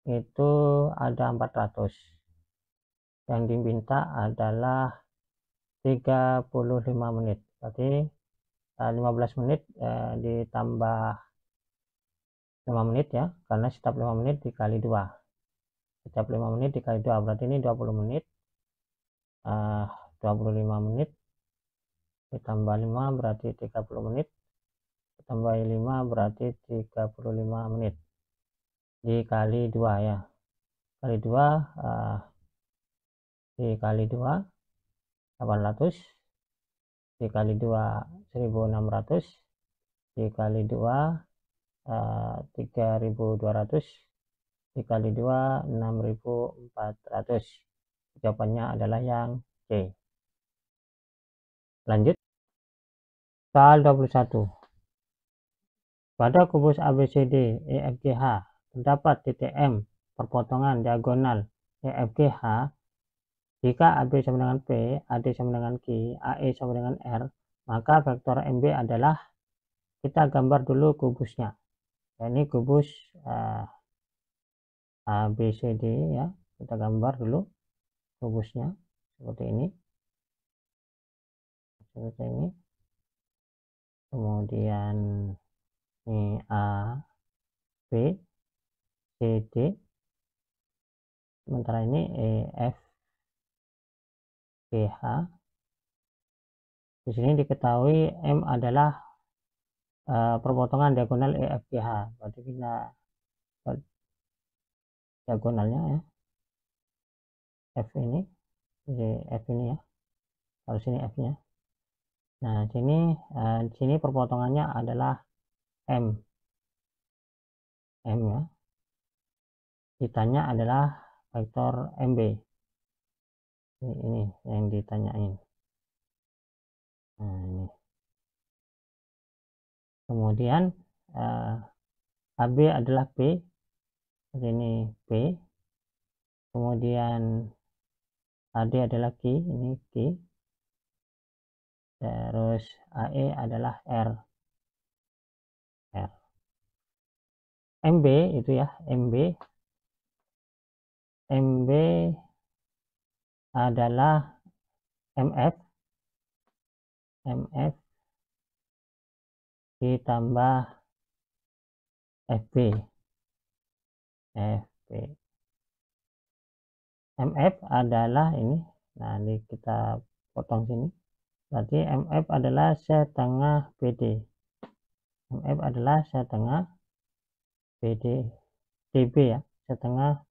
itu ada 400. Yang diminta adalah 35 menit, berarti 15 menit ditambah 5 menit ya, karena setiap 5 menit dikali 2. Setiap 5 menit dikali 2 berarti ini 20 menit. 25 menit ditambah 5 berarti 30 menit, ditambah 5 berarti 35 menit, dikali 2 ya, kali 2 dikali 2 800, dikali 2 1600, dikali 2 3200, dikali 2 6400. Jawabannya adalah yang C. Lanjut soal 21. Pada kubus ABCD EFGH terdapat titik M perpotongan diagonal EFGH. Jika AB sama dengan P, AD sama dengan Q, AE sama dengan R, maka vektor MB adalah, kita gambar dulu kubusnya. Ini kubus ABCD ya, kita gambar dulu kubusnya seperti ini. Seperti ini. Kemudian ini A, B, C, D. Sementara ini E, F, G, H. Di sini diketahui M adalah perpotongan diagonal EFGH. Berarti kita diagonalnya ya. F ini, jadi F ini ya. Harus ini F-nya. Nah, di sini perpotongannya adalah M. M ya. Ditanya adalah vektor MB. Ini yang ditanyain. Nah, ini. Kemudian AB adalah P. Jadi ini P. Kemudian AD adalah Q, ini Q. Terus AE adalah R. MB itu ya, MB adalah MF ditambah FB. MF adalah ini, nah ini kita potong sini, berarti MF adalah setengah BD. MF adalah setengah BD, DB ya, setengah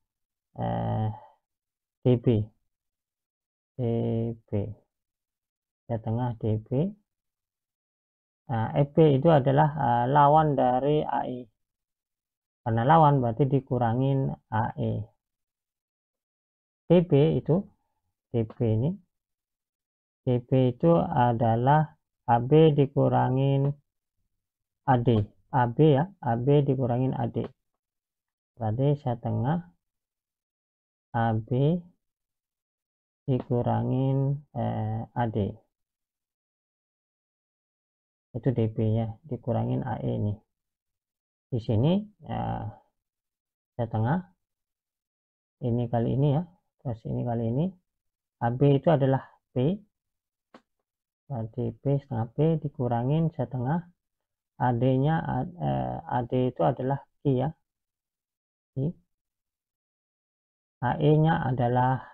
DB, setengah DB. Nah, FB itu adalah lawan dari AE. Karena lawan berarti dikurangin AE. DB itu, DB ini, DB itu adalah AB dikurangin AD. AB ya, AB dikurangin AD. Berarti setengah AB dikurangin AD. Itu DB ya, dikurangin AE ini. Di sini setengah ini kali ini ya, terus ini kali ini. AB itu adalah P, berarti P setengah P dikurangin setengah AD nya, AD itu adalah Q ya, Q. AE nya adalah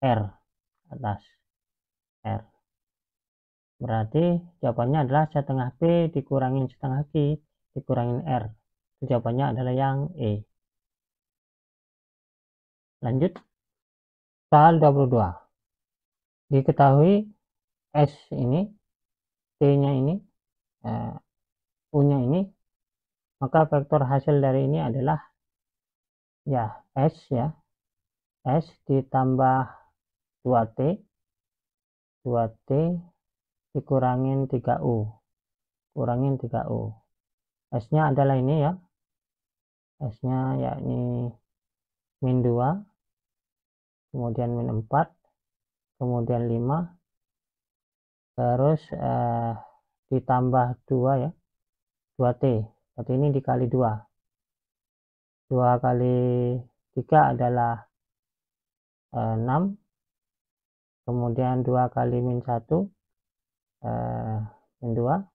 R atas R, berarti jawabannya adalah setengah P dikurangin setengah Q dikurangin R. Itu jawabannya adalah yang E. Lanjut soal 22. Diketahui S ini, T nya ini, U nya ini, maka vektor hasil dari ini adalah ya S ya, S ditambah 2T dikurangin 3U, kurangin 3U. S nya adalah ini ya, S nya yakni min 2 kemudian min 4, kemudian 5, terus ditambah 2 ya, 2T, berarti ini dikali 2. 2 kali 3 adalah 6, kemudian 2 kali min 1 min 2,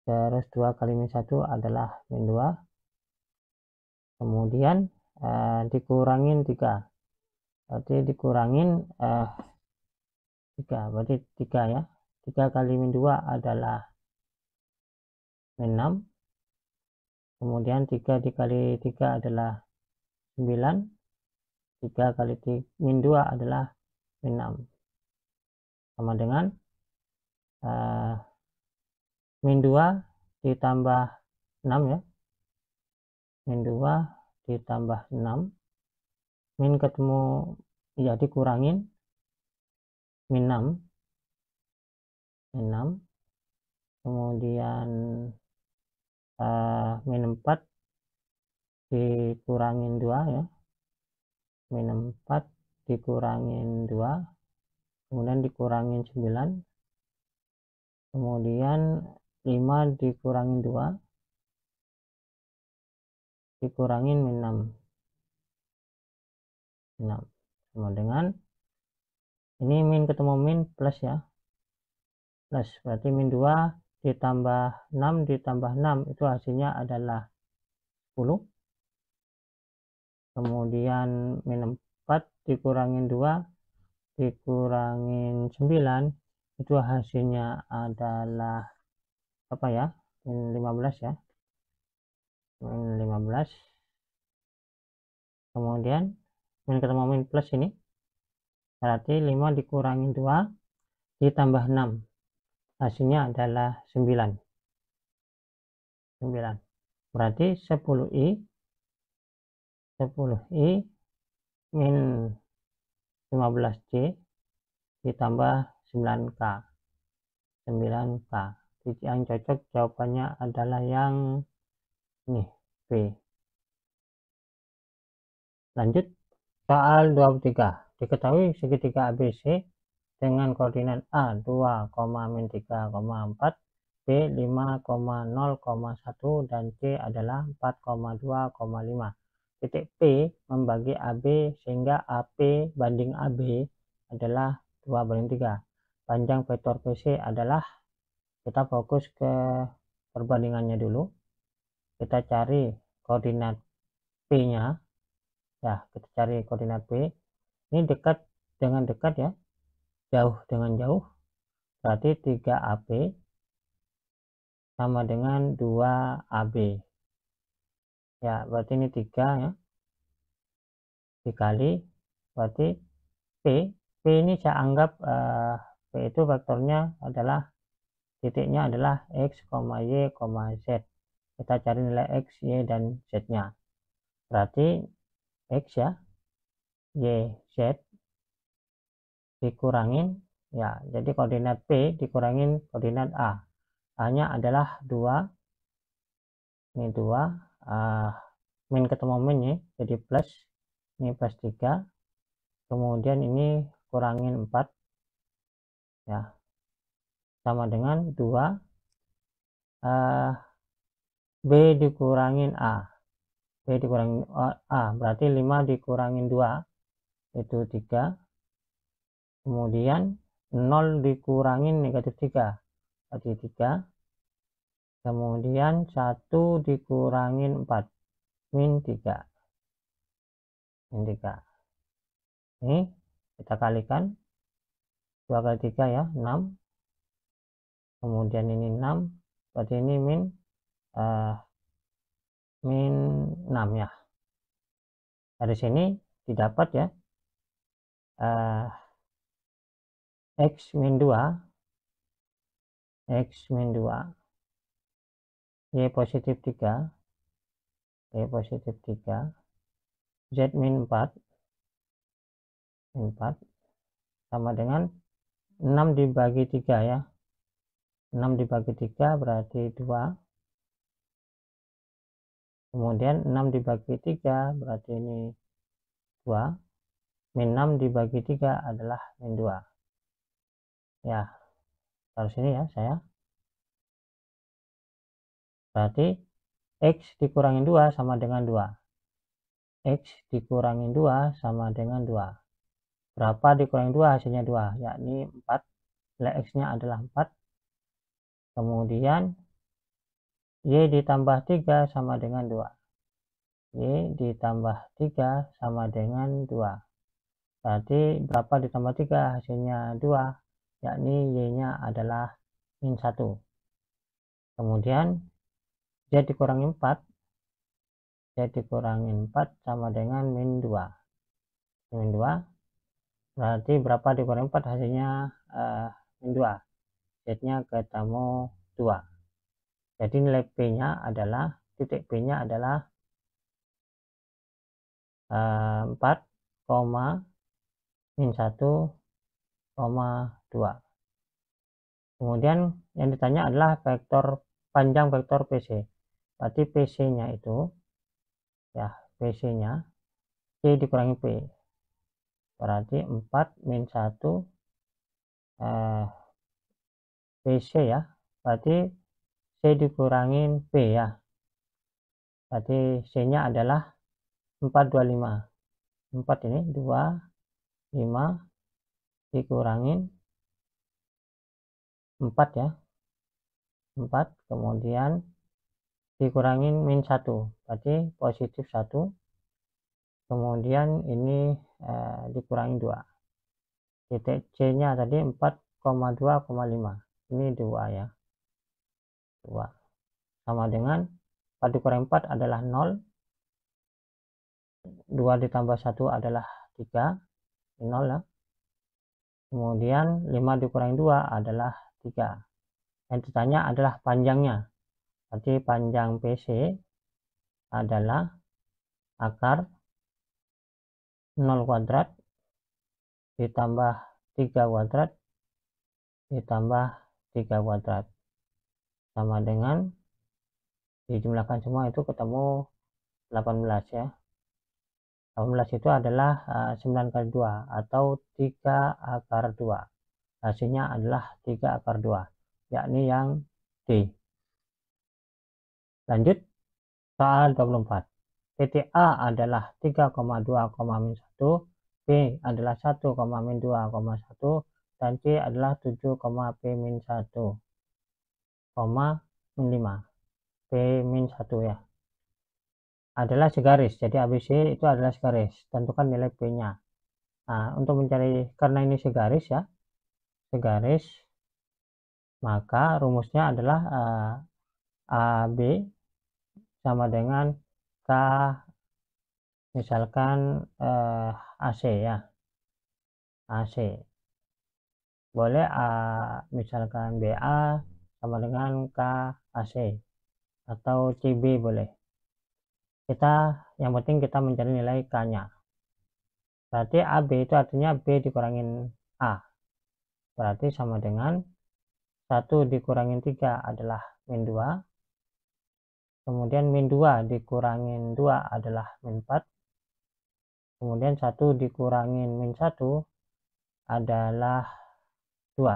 terus 2 kali min 1 adalah min 2, kemudian dikurangin 3, berarti dikurangin 3, berarti 3 ya, 3 kali min 2 adalah min 6, kemudian 3 dikali 3 adalah 9, 3 kali min 2 adalah min 6, sama dengan min 2 ditambah 6 ya, min 2 ditambah 6, min ketemu ya dikurangin min 6, kemudian min 4 dikurangin 2 ya, min 4 dikurangin 2, kemudian dikurangin 9, kemudian 5 dikurangin 2 dikurangin min 6, sama dengan ini min ketemu min plus ya, plus, berarti min 2 ditambah 6 ditambah 6 itu hasilnya adalah 10, kemudian min 4 dikurangin 2 dikurangin 9 itu hasilnya adalah apa ya, min 15 ya, min 15, kemudian min ketemu min plus ini berarti 5 dikurangin 2 ditambah 6 hasilnya adalah 9, berarti 10i min 15C ditambah 9K. Yang cocok jawabannya adalah yang ini, B. Lanjut soal 23. Diketahui segitiga ABC dengan koordinat A 2, min 3, 4, B 5,0,1 dan C adalah 4,2,5. Titik P membagi AB sehingga AP banding AB adalah 2/3. Panjang vektor PC adalah, kita fokus ke perbandingannya dulu. Kita cari koordinat P-nya. Ya, kita cari koordinat P. Ini dekat dengan dekat ya, jauh dengan jauh. Berarti 3AP sama dengan 2AB. Ya, berarti ini 3 ya. Dikali, berarti P ini saya anggap P itu vektornya adalah, titiknya adalah X, Y, Z. Kita cari nilai X, Y, dan Z-nya. Berarti X ya, Y, Z dikurangin, ya, jadi koordinat P dikurangin koordinat A. A-nya adalah 2, ini 2, min ketemu min ya, jadi plus, ini plus 3, kemudian ini kurangin 4 ya, sama dengan 2 B dikurangin A, berarti 5 dikurangin 2 itu 3, kemudian 0 dikurangin negatif 3 berarti 3, kemudian 1 dikurangin 4 min 3, ini kita kalikan 2 kali 3 ya, 6, kemudian ini 6, berarti ini min 6 ya. Dari sini didapat ya, X min 2, Y positif 3, Z min 4, sama dengan 6 dibagi 3 ya, 6 dibagi 3 berarti 2, kemudian 6 dibagi 3 berarti ini 2, min 6 dibagi 3 adalah min 2. Ya, taruh sini ya saya. Berarti X dikurangin 2 sama dengan 2. X dikurangin 2 sama dengan 2. Berapa dikurangin 2? Hasilnya 2, yakni 4. Nilai X-nya adalah 4. Kemudian Y ditambah 3 sama dengan 2. Y ditambah 3 sama dengan 2. Berarti berapa ditambah 3? Hasilnya 2, yakni Y-nya adalah min 1. Kemudian Z dikurangi 4. Z dikurangi 4 sama dengan min 2. Min 2. Berarti berapa dikurangi 4? Hasilnya min 2. Z-nya ketemu 2. Jadi nilai P-nya adalah, titik P-nya adalah 4, min 1, 2. Kemudian yang ditanya adalah vektor panjang vektor PC. Berarti PC-nya itu, ya PC-nya C dikurangi P. Berarti 4 min 1 PC ya. Berarti C dikurangin P ya. Berarti C-nya adalah 425. 4 ini 2, 5 dikurangin 4 ya. 4 kemudian dikurangin min 1. Berarti positif 1. Kemudian ini dikurangi 2. Titik C-nya tadi 4,2,5. Ini 2 ya. 2. Sama dengan 4 dikurangi 4 adalah 0. 2 ditambah 1 adalah 3. 0 ya. Kemudian 5 dikurangi 2 adalah 3. Yang ditanya adalah panjangnya. Berarti panjang PC adalah akar 0 kuadrat ditambah 3 kuadrat ditambah 3 kuadrat. Sama dengan dijumlahkan semua itu ketemu 18 ya. 18 itu adalah 9 kali 2 atau 3 akar 2. Hasilnya adalah 3 akar 2, yakni yang D. Lanjut soal 24. Titik A adalah 3,2,-1, B adalah 1,-2,1, dan C adalah 7,P-1, 5. P-1 ya. Adalah segaris. Jadi ABC itu adalah segaris. Tentukan nilai P-nya. Nah, untuk mencari, karena ini segaris ya, segaris, maka rumusnya adalah AB sama dengan K, misalkan AC ya, AC. Boleh misalkan BA sama dengan K AC atau CB boleh. Yang penting kita mencari nilai K-nya. Berarti AB itu artinya B dikurangin A. Berarti sama dengan 1 dikurangin 3 adalah min 2. Kemudian min 2 dikurangin 2 adalah min 4. Kemudian 1 dikurangin min 1 adalah 2.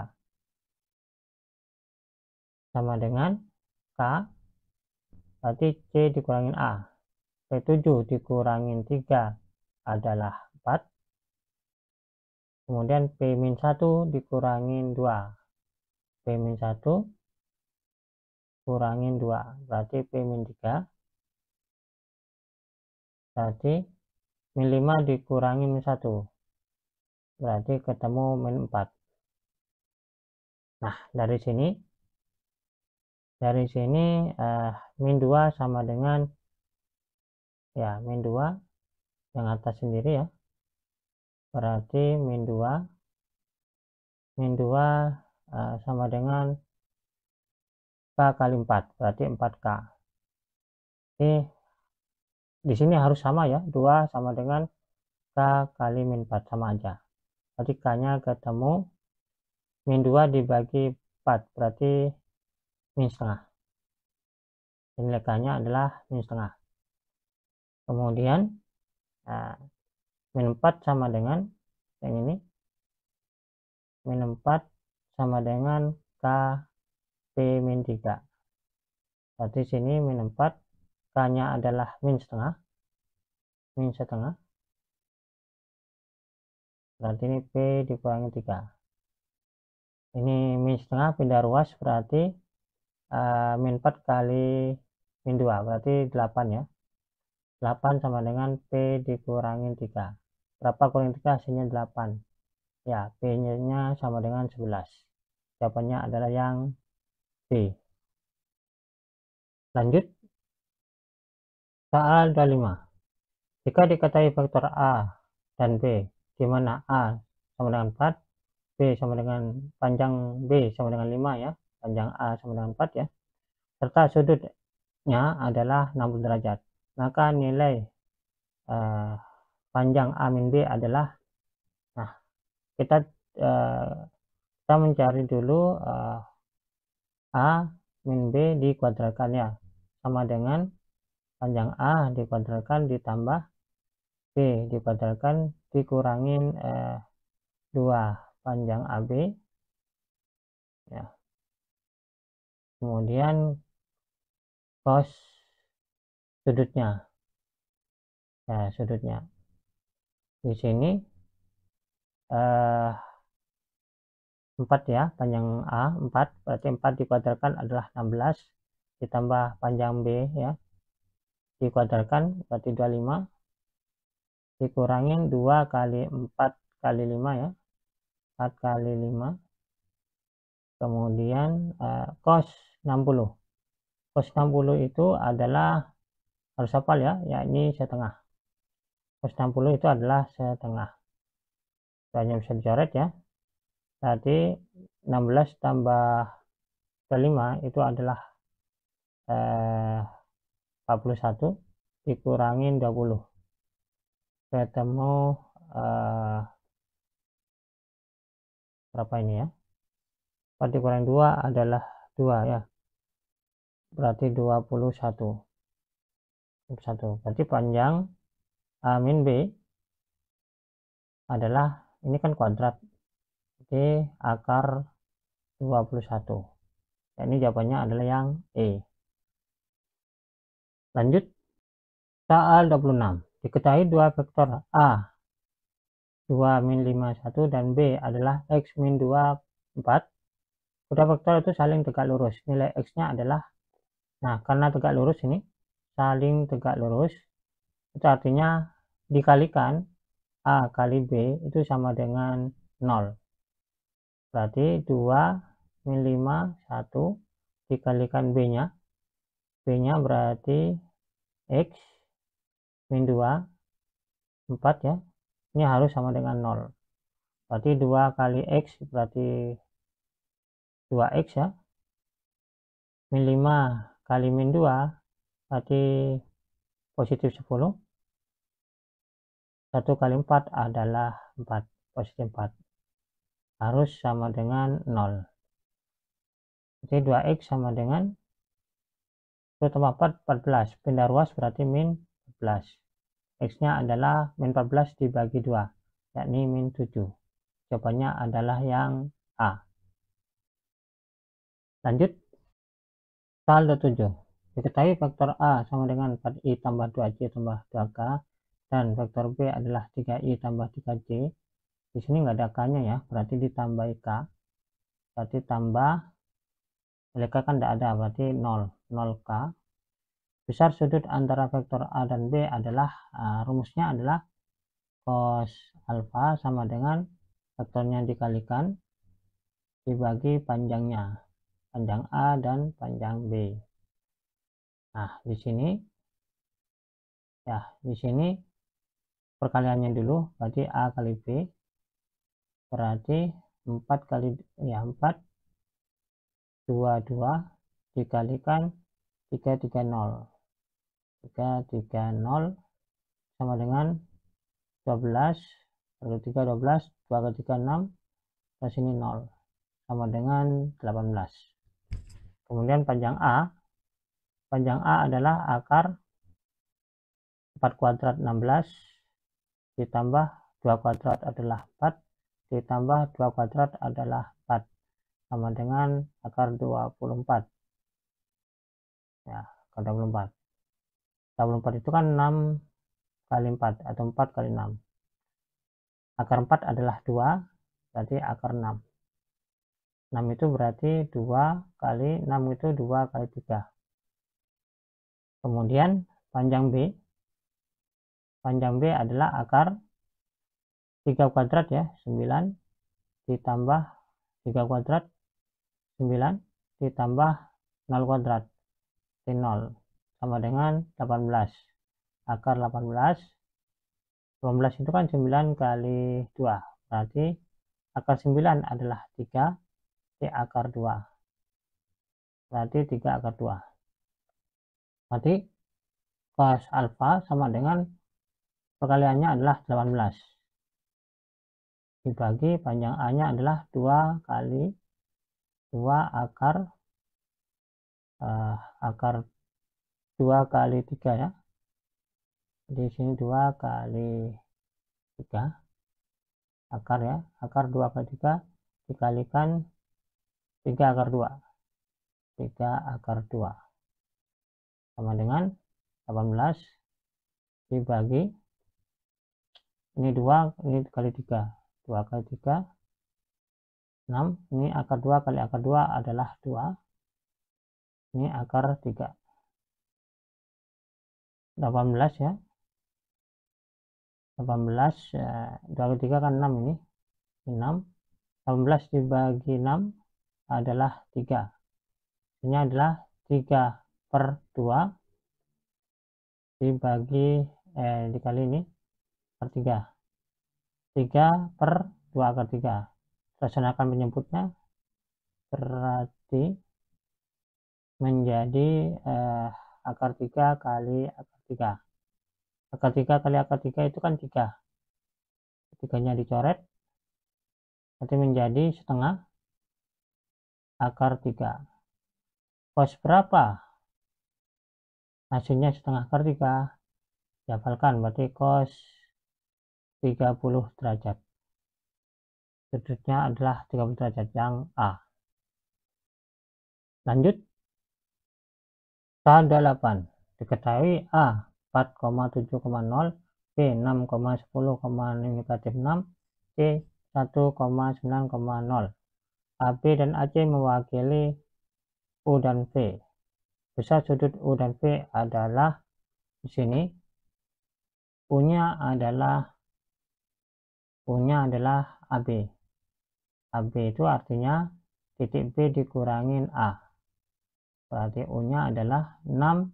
Sama dengan K. Berarti C dikurangin A. P7 dikurangin 3 adalah 4. Kemudian P-1 dikurangin 2. P-1 kurangin 2. Berarti P-3. Berarti min 5 dikurangin min 1. Berarti ketemu min 4. Nah, dari sini min 2 sama dengan ya min 2 yang atas sendiri ya. Berarti min 2 sama dengan K kali 4, berarti 4K. Ini di sini harus sama ya, 2 sama dengan K kali min 4, sama aja. Berarti K-nya ketemu min 2 dibagi 4, berarti min setengah. Nilai K-nya adalah min setengah. Kemudian min 4 sama dengan yang ini, min 4 sama dengan KP min 3. Berarti sini min 4, K-nya adalah min setengah, berarti ini P dikurangi 3. Ini min setengah pindah ruas, berarti min 4 kali min 2, berarti 8 ya. 8 sama dengan P dikurangi 3. Berapa kurangi 3? Hasilnya 8. Ya, P-nya sama dengan 11. Jawabannya adalah yang B. Lanjut. Soal 25. Jika diketahui vektor A dan B, di mana A sama dengan 4, B sama dengan panjang B sama dengan 5 ya, panjang A sama dengan 4 ya, serta sudutnya adalah 60 derajat, maka nilai panjang A min B adalah, nah kita mencari dulu A min B dikuadratkan ya, sama dengan panjang A dikuadratkan ditambah B dikuadratkan dikurangin 2 panjang AB ya, kemudian cos sudutnya ya, sudutnya di sini 4 ya, panjang A 4, berarti 4 dikuadratkan adalah 16 ditambah panjang B ya dikuadratkan berarti 25 dikurangin 2 kali 4 kali 5 ya, 4 kali 5, kemudian cos 60. Cos 60 itu adalah, harus hafal ya, yakni setengah. Cos 60 itu adalah setengah. Hanya bisa dicoret ya. Tadi 16 tambah 5 itu adalah 41 dikurangin 20. Ketemu berapa ini ya? 4 dikurangi 2 adalah 2 ya. Berarti 21. Berarti panjang A min B adalah, ini kan kuadrat, jadi akar 21. Ya, ini jawabannya adalah yang E. Lanjut. Soal 26. Diketahui dua vektor A 2 min 5 1 dan B adalah X min 2 4. Kedua vektor itu saling tegak lurus. Nilai X-nya adalah, nah karena tegak lurus ini, saling tegak lurus, itu artinya dikalikan A kali B itu sama dengan 0. Berarti 2 min 5 1 dikalikan B-nya. B-nya berarti X min 2 4 ya. Ini harus sama dengan 0. Berarti 2 kali X berarti 2X ya. Min 5 kali min 2 berarti positif 10. 1 kali 4 adalah 4, positif 4. Harus sama dengan 0. Jadi 2X sama dengan 10 tambah 4, 14. Pindah ruas berarti min 14. X-nya adalah min 14 dibagi 2, yakni min 7. Jawabannya adalah yang A. Lanjut. Soal 27. Diketahui vektor A sama dengan 4i tambah 2j tambah 2k dan vektor B adalah 3i tambah 3j. Di sini nggak ada k-nya ya, berarti ditambah k. Berarti tambah nilai k kan tidak ada, berarti 0k. Besar sudut antara vektor A dan B adalah, rumusnya adalah cos alfa sama dengan vektornya dikalikan dibagi panjangnya, panjang A dan panjang B. Nah, di sini perkaliannya dulu, berarti A kali B berarti 4 kali ya 4 22 dikalikan 330 sama dengan 12 kali 3 12, 2 kali 3 6, ke sini 0 sama dengan 18. Kemudian panjang A adalah akar 4 kuadrat 16 ditambah 2 kuadrat adalah 4, ditambah 2 kuadrat adalah 4, sama dengan akar 24. Ya, akar 24. 24 itu kan 6 kali 4 atau 4 kali 6. Akar 4 adalah 2, berarti akar 6. 6 itu berarti 2 kali 6 itu 2 kali 3. Kemudian panjang B. Panjang B adalah akar 3 kuadrat ya, 9 ditambah 3 kuadrat 9 ditambah 0 kuadrat 0 sama dengan 18. Akar 18 itu kan 9 kali 2, berarti akar 9 adalah 3, di akar 2, berarti 3 akar 2. Berarti cos alfa sama dengan perkaliannya adalah 18 dibagi panjang A nya adalah 2 kali 2 akar 2 kali 3 ya. Di sini 2 kali 3 akar ya, akar 2 kali 3 dikalikan 3 akar 2, 3 akar 2 sama dengan 18 dibagi ini 2, ini kali 3, 2 kali 3 6, ini akar 2 kali akar 2 adalah 2, ini akar 3, 18 ya, 18 2 kali 3 kan 6, ini 6, 18 dibagi 6 adalah 3, ini adalah 3/2 dibagi dikali ini per 3, 3/2 akar 3. Laksanakan penyebutnya, berarti menjadi akar 3 kali akar 3. Akar 3 kali akar 3 itu kan 3, 3-nya dicoret, berarti menjadi setengah akar 3. Cos berapa? Hasilnya setengah akar 3, dihafalkan, berarti cos 30 derajat. Sudutnya adalah 30 derajat yang A. Lanjut, K8. Diketahui A 4,7,0, B 6,10,6, C 1,9,0. AB dan AC mewakili U dan V. Besar sudut U dan V adalah di sini. U-nya adalah AB. AB itu artinya titik B dikurangin A. Berarti U-nya adalah 6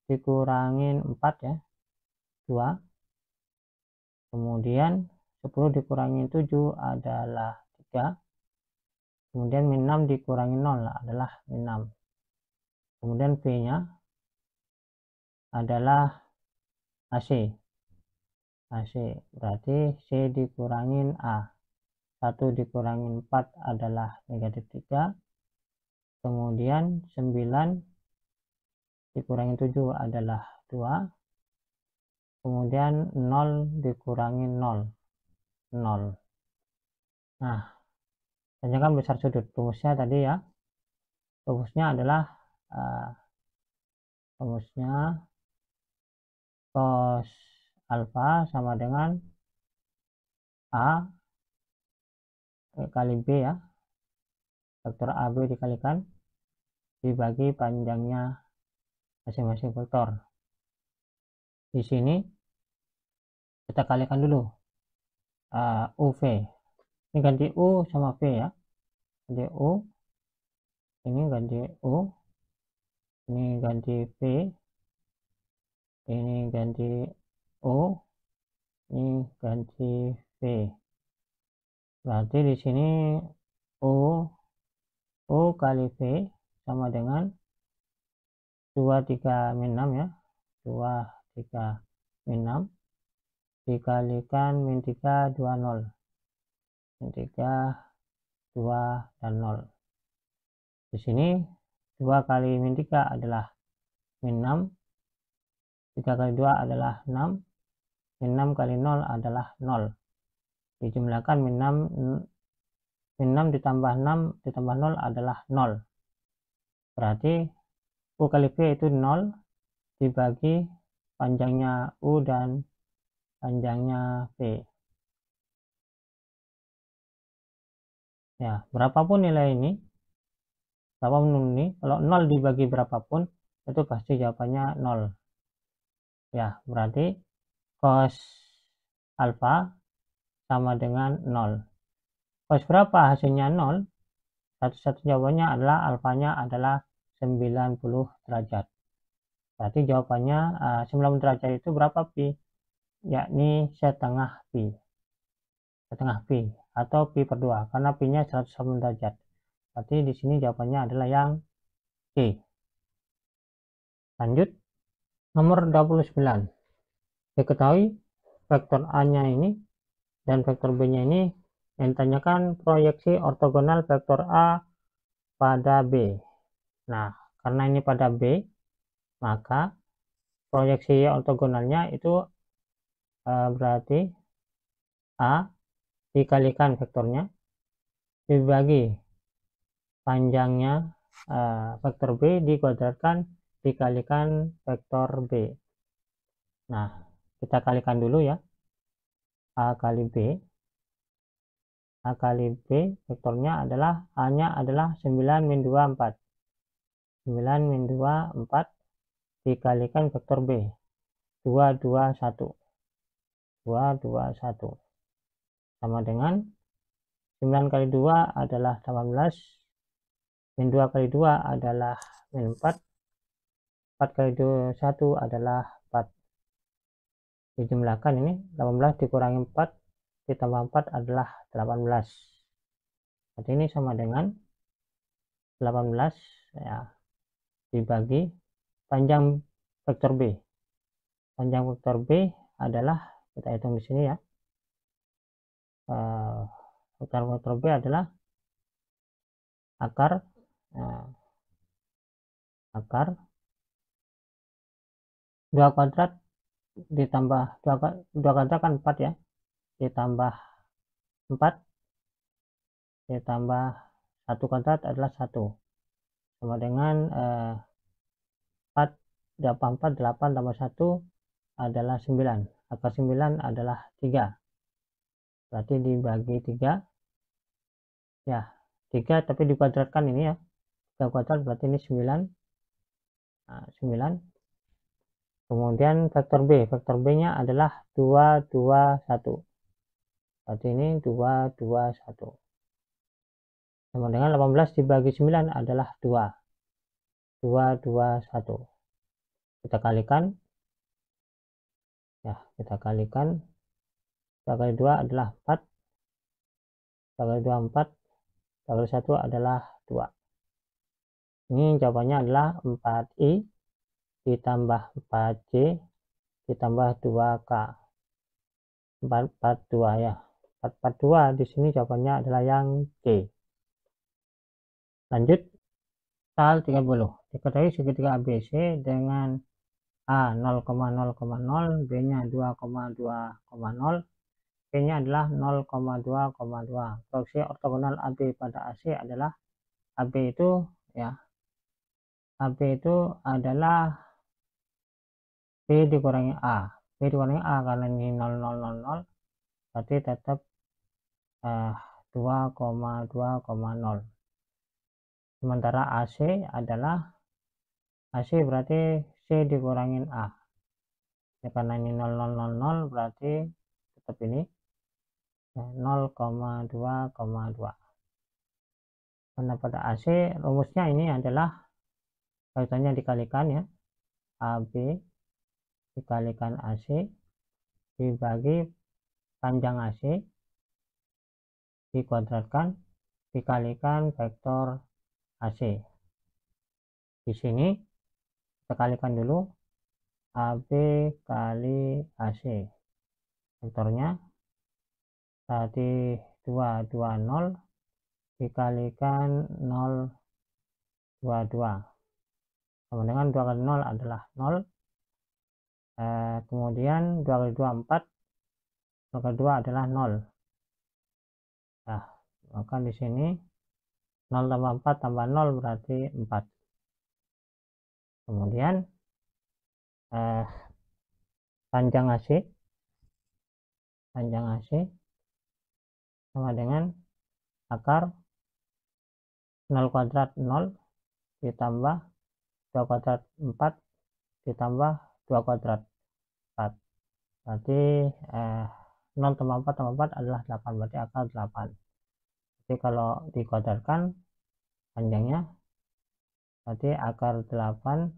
dikurangin 4 ya, 2. Kemudian 10 dikurangin 7 adalah 3. Kemudian min 6 dikurangin 0 adalah min 6. Kemudian V-nya adalah AC. AC berarti C dikurangin A. 1 dikurangin 4 adalah negatif 3. Kemudian 9 dikurangin 7 adalah 2. Kemudian 0 dikurangin 0, 0. Nah, tanyakan besar sudut. Rumusnya tadi ya, rumusnya adalah rumusnya cos alfa sama dengan A kali B ya, vektor AB dikalikan dibagi panjangnya masing-masing vektor. Di sini kita kalikan dulu UV. Ini ganti U sama V ya, ganti U, ini ganti U, ini ganti V, ini ganti U, ini ganti V. Berarti di sini U kali V sama dengan 23 min 6 ya, 23 min 6 dikalikan min 3 20, min 3 2 dan 0. Di sini 2 kali min 3 adalah min 6, 3 kali 2 adalah 6, min 6 kali 0 adalah 0. Dijumlahkan min 6 ditambah 6 ditambah 0 adalah 0. Berarti U kali V itu 0 dibagi panjangnya U dan panjangnya V. Ya, berapapun nilai ini, kalau 0 dibagi berapapun, itu pasti jawabannya 0. Ya, berarti cos alfa sama dengan 0. Cos berapa hasilnya 0? Satu-satu jawabannya adalah alfanya adalah 90 derajat. Berarti jawabannya 90 derajat itu berapa pi? Yakni setengah pi. Setengah pi atau pi per 2 karena pi-nya 180 derajat. Berarti di sini jawabannya adalah yang C. Lanjut nomor 29. Diketahui vektor A-nya ini dan vektor B-nya ini yang ditanyakan proyeksi ortogonal vektor A pada B. Nah, karena ini pada B, maka proyeksi ortogonalnya itu berarti A dikalikan vektornya dibagi panjangnya vektor B dikuadratkan dikalikan vektor B. Nah, kita kalikan dulu ya. A kali B. A kali B vektornya adalah A-nya adalah 9 min 2 4. 9 min 2 4 dikalikan vektor B 2 2 1. 2 2 1 sama dengan 9 kali 2 adalah 18, min 2 kali 2 adalah min 4, 4 kali 1 adalah 4. Dijumlahkan ini 18 dikurangi 4 ditambah 4 adalah 18. Jadi ini sama dengan 18 ya, dibagi panjang vektor B. Panjang vektor B adalah, kita hitung di sini ya. Vektor B adalah akar 2 kuadrat ditambah 2 kuadrat kan 4 ya, ditambah 4 ditambah 1 kuadrat adalah 1 sama dengan 4 8 tambah 1 adalah 9. Akar 9 adalah 3. Berarti dibagi 3 ya, 3 tapi dikuadratkan ini ya, 3 kuadrat berarti ini 9. Nah, 9. Kemudian vektor B nya adalah 2 2 1. Berarti ini 2 2 1 sama dengan 18 dibagi 9 adalah 2 2 2 1. Kita kalikan ya, kita kalikan 2 kali 2 adalah 4, 2 kali 2 4, 2 kali 1 adalah 2. Ini jawabannya adalah 4i ditambah 4j ditambah 2k. 442 ya. 442 di sini jawabannya adalah yang C. Lanjut soal 30. Diketahui segitiga ABC dengan A 0,0,0, B-nya 2,2,0, C-nya adalah 0,2,2. Proyeksi ortogonal AB pada AC adalah AB itu ya. AB itu adalah B dikurangi A. B dikurangi A karena ini 0,0,0,0 berarti tetap 2,2,0. Sementara AC adalah AC berarti C dikurangin A. Ya, karena ini 0,0,0 berarti tetap ini 0,2,2. Karena pada AC rumusnya ini adalah kaitannya dikalikan ya. AB dikalikan AC dibagi panjang AC dikuadratkan dikalikan vektor AC. Di sini kita kalikan dulu AB kali AC. Vektornya tadi 220 dikalikan 022 sama dengan 2 kali 0 adalah 0. Kemudian 2 kali 2 4, 2 kali 2 adalah 0. Nah, maka di sini 0 tambah 4 tambah 0 berarti 4. Kemudian panjang AC sama dengan akar 0 kuadrat 0 ditambah 2 kuadrat 4 ditambah 2 kuadrat 4. Berarti 0 tambah 4 tambah 4 adalah 8, berarti akar 8. Jadi kalau dikuadratkan panjangnya berarti akar 8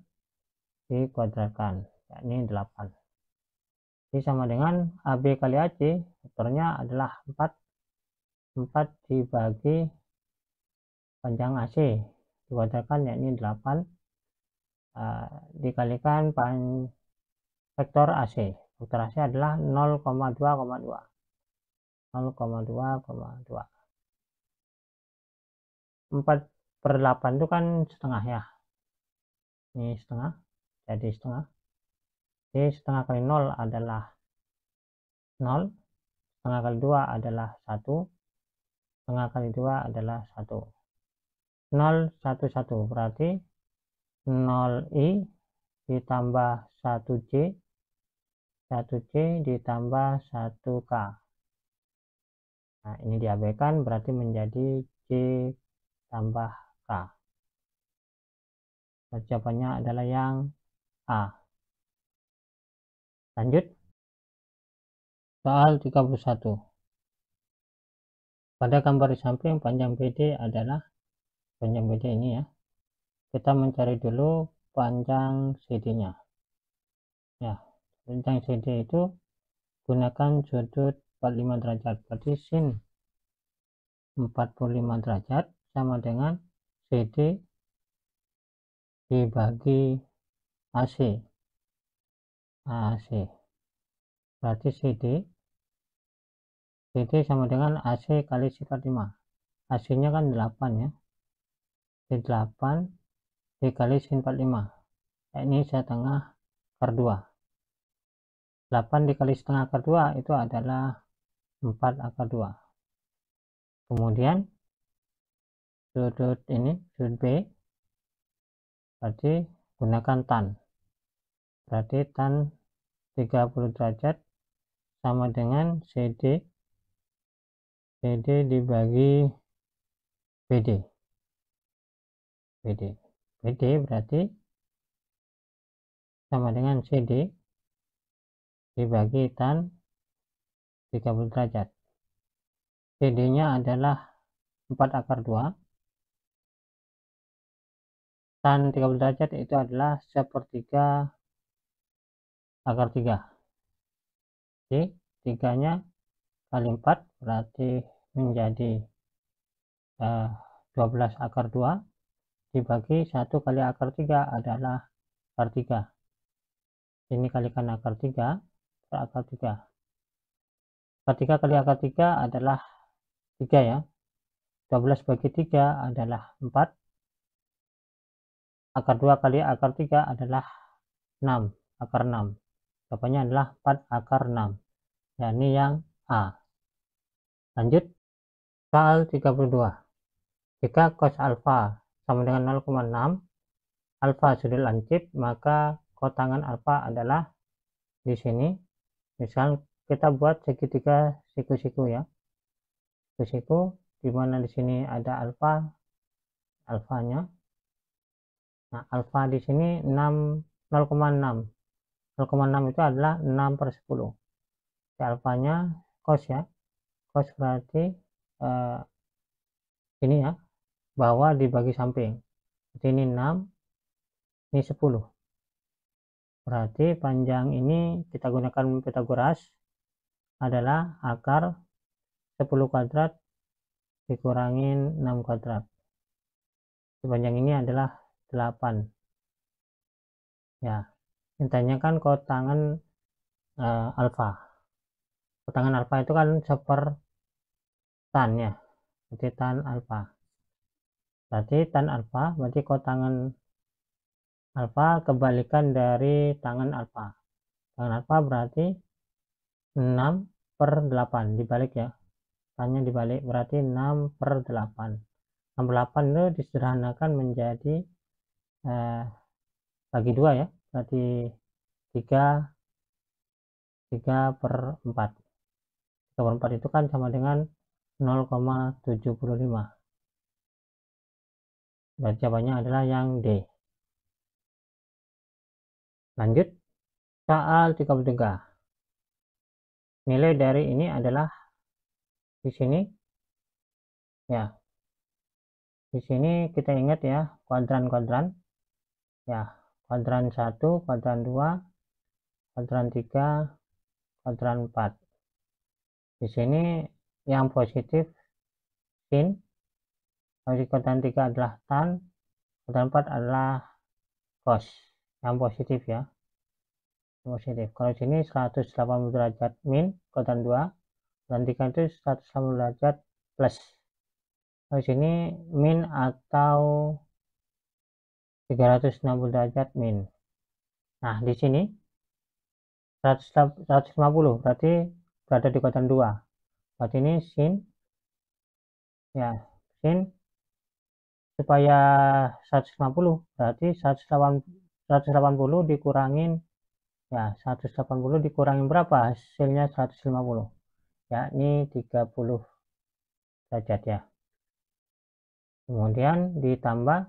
dikuadratkan, yakni 8. Jadi sama dengan AB kali AC, vektornya adalah 4 dibagi panjang AC dikuadratkan, yakni 8, dikalikan vektor AC. Vektor AC adalah 0,2,2. 0,2,2. 4/8 itu kan setengah ya. Ini setengah, jadi setengah. Jadi setengah kali 0 adalah 0. Setengah kali 2 adalah 1. Setengah kali 2 adalah 1. 0, 1, 1. Berarti 0I ditambah 1C. 1C ditambah 1K. Nah, ini diabaikan berarti menjadi C tambah K. Jawabannya adalah yang A. Lanjut. Soal 31. Pada gambar di samping panjang BD adalah panjang BD ini ya. Kita mencari dulu panjang CD-nya. Ya, panjang CD itu gunakan sudut 45 derajat. Berarti sin 45 derajat sama dengan CD dibagi AC. AC. Berarti CD sama dengan AC kali sifat 5. AC-nya kan 8 ya. Jadi 8 dikali sin 45. Ini setengah akar 2. 8 dikali setengah akar 2 itu adalah 4 akar 2. Kemudian sudut ini, sudut B, berarti gunakan tan. Berarti tan 30 derajat sama dengan CD dibagi BD. BD berarti sama dengan CD dibagi tan 30 derajat. CD-nya adalah 4 akar 2. Tan 30 derajat itu adalah 1/3 akar 3. Jadi 3-nya kali 4 berarti menjadi 12 akar 2 dibagi 1 kali akar 3 adalah akar 3. Ini kalikan akar 3 per akar 3. Akar 3 kali akar 3 adalah 3 ya. 12 bagi 3 adalah 4. Akar 2 kali akar 3 adalah 6. Akar 6. Jawabannya adalah 4 akar 6. Ya, ini yang A. Lanjut. Soal 32. Jika cos alfa sama dengan 0,6, alfa sudut lancip, maka kotangan alfa adalah di sini. Misal kita buat segitiga siku-siku ya. Siku-siku di mana di sini ada alfanya. Nah, alfa di sini 0,6. 0,6 itu adalah 6/10. Jadi alfanya cos ya. Cos berarti ini ya, bawah dibagi samping. Jadi ini 6, ini 10. Berarti panjang ini kita gunakan Pythagoras adalah akar 10 kuadrat dikurangin 6 kuadrat. Panjang ini adalah 8. Ya, intinya kan kotangan alfa. Kotangan alfa itu kan tan ya. Berarti tan alfa. Berarti tan alfa berarti kotangan alfa kebalikan dari tangan alfa. Dengan alfa berarti 6/8 dibalik ya, tanya dibalik berarti 6/8. 6/8 itu disederhanakan menjadi bagi 2 ya, berarti 3/4. 3/4 itu kan sama dengan 0,75. Berarti jawabannya adalah yang D. Lanjut soal 33. Nilai dari ini adalah di sini ya. Di sini kita ingat ya, kuadran-kuadran ya, kuadran 1, kuadran 2, kuadran 3, kuadran 4. Di sini yang positif sin, kalau di kuadran 3 adalah tan, kuadran 4 adalah cos. Yang positif ya, positif. Kalau sini 180 derajat min, kuadran 2, kuadran 3 itu 180 derajat plus. Kalau sini min atau 360 derajat min. Nah, di sini 150 berarti berada di kuadran 2. Berarti ini sin ya, sin supaya 150 berarti 180 dikurangin ya, 180 dikurangin berapa hasilnya? 150, yakni 30 derajat ya. Kemudian ditambah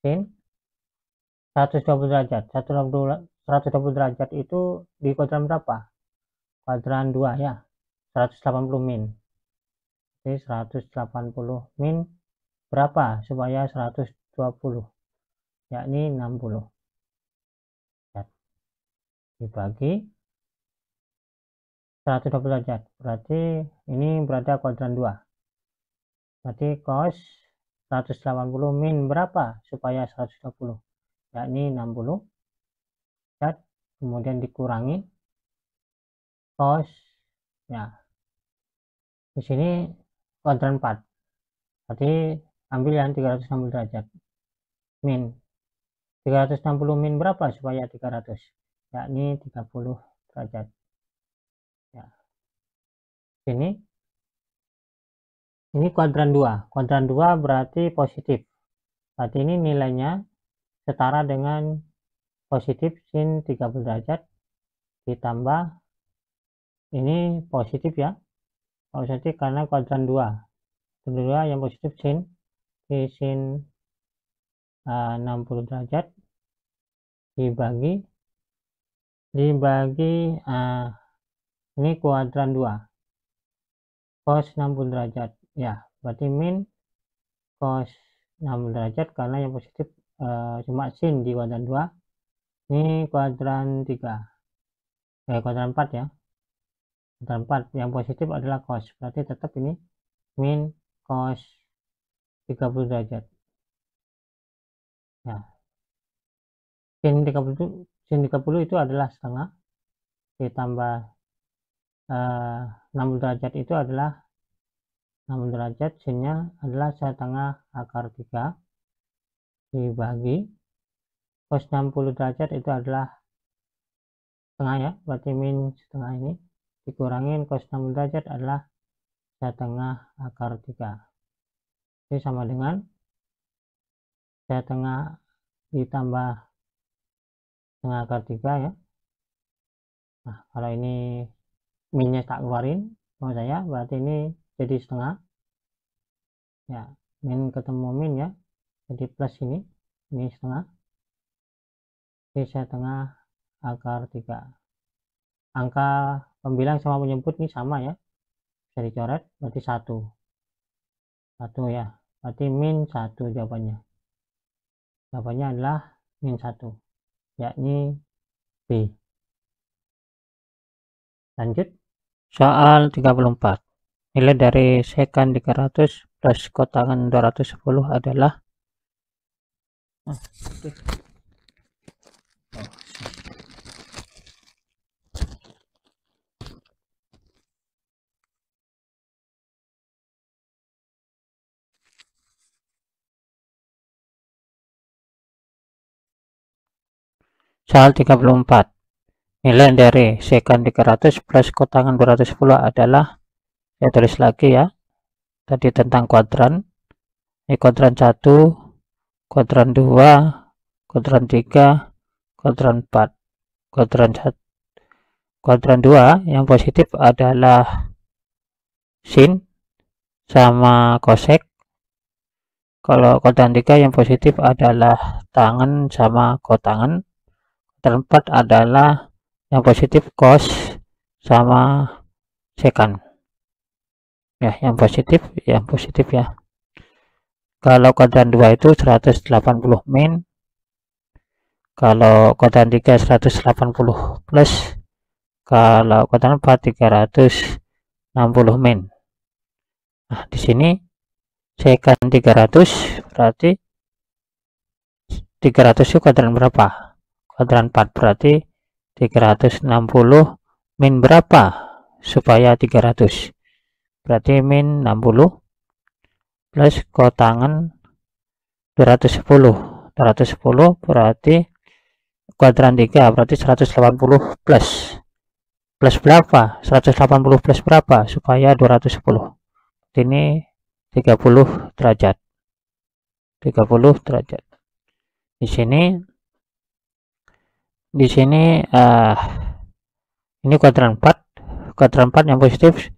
sin 120 derajat. 120 derajat itu di kuadran berapa? Kuadran 2 ya, 180 min. Jadi 180 min berapa supaya 120, yakni 60. Dibagi 120 derajat, berarti ini berada kuadran 2. Berarti cos 180 min berapa supaya 120, yakni 60 derajat. Kemudian dikurangi cos ya, di sini kuadran 4, berarti ambil yang 360 derajat min. 360 min berapa supaya 300, yakni 30 derajat ya. Ini kuadran 2. Kuadran 2 berarti positif, berarti ini nilainya setara dengan positif sin 30 derajat ditambah ini positif ya, positif karena kuadran 2. Kedua yang positif sin 60 derajat dibagi ini kuadran 2 cos 60 derajat ya, berarti min cos 60 derajat karena yang positif cuma sin di kuadran 2. Ini kuadran 3 kuadran 4 ya, kuadran 4 yang positif adalah cos, berarti tetap ini min cos 30 derajat ya. Sin 30 itu adalah setengah ditambah 60 derajat itu adalah 60 derajat, sinnya adalah setengah akar 3 dibagi cos 60 derajat itu adalah setengah ya, berarti min setengah, ini dikurangin cos 60 derajat adalah setengah akar 3. Ini sama dengan setengah ditambah setengah akar 3 ya. Nah, kalau ini minnya tak keluarin mau saya, berarti ini jadi setengah ya, min ketemu min ya, jadi plus ini setengah, jadi setengah akar 3. Angka pembilang sama penyebut ini sama ya, bisa dicoret, berarti 1 ya, berarti min 1 jawabannya adalah min 1, yakni B. Lanjut soal 34. Nilai dari sekan 300 plus kotangan 210 adalah soal 34. Nilai dari sekan 300 plus kotangan 210 adalah, saya tulis lagi ya, tadi tentang kuadran. Ini kuadran 1, kuadran 2, kuadran 3, kuadran 4. Kuadran 1, kuadran 2 yang positif adalah sin sama kosek. Kalau kuadran 3 yang positif adalah tangen sama kotangen. Kuadran 4 adalah yang positif cos sama sekan. Ya, yang positif ya. Kalau kuadran 2 itu 180 min. Kalau kuadran 3 180 plus. Kalau kuadran 4 360 min. Nah, di sini sekan 300 berarti 300 itu kuadran berapa? Kuadran 4 berarti 360 min berapa supaya 300? Berarti min 60 plus kotangan 210. 210 berarti kuadran 3 berarti 180 plus. Plus berapa? 180 plus berapa supaya 210? Ini 30 derajat. 30 derajat. Di sini ini kuadran 4. Kuadran 4 yang positif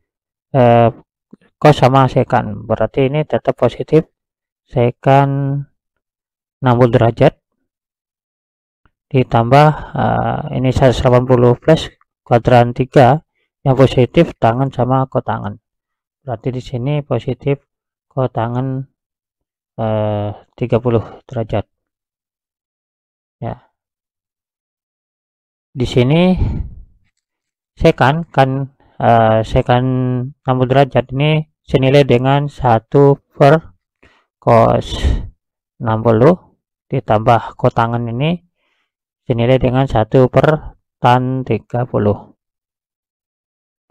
cos sama sekan. Berarti ini tetap positif sekan 60 derajat ditambah ini 180 plus kuadran 3 yang positif tangan sama kotangan. Berarti di sini positif kotangan 30 derajat. Ya. Di sini sekan sekan 60 derajat ini senilai dengan 1 per cos 60 ditambah kotangan ini senilai dengan 1 per tan 30.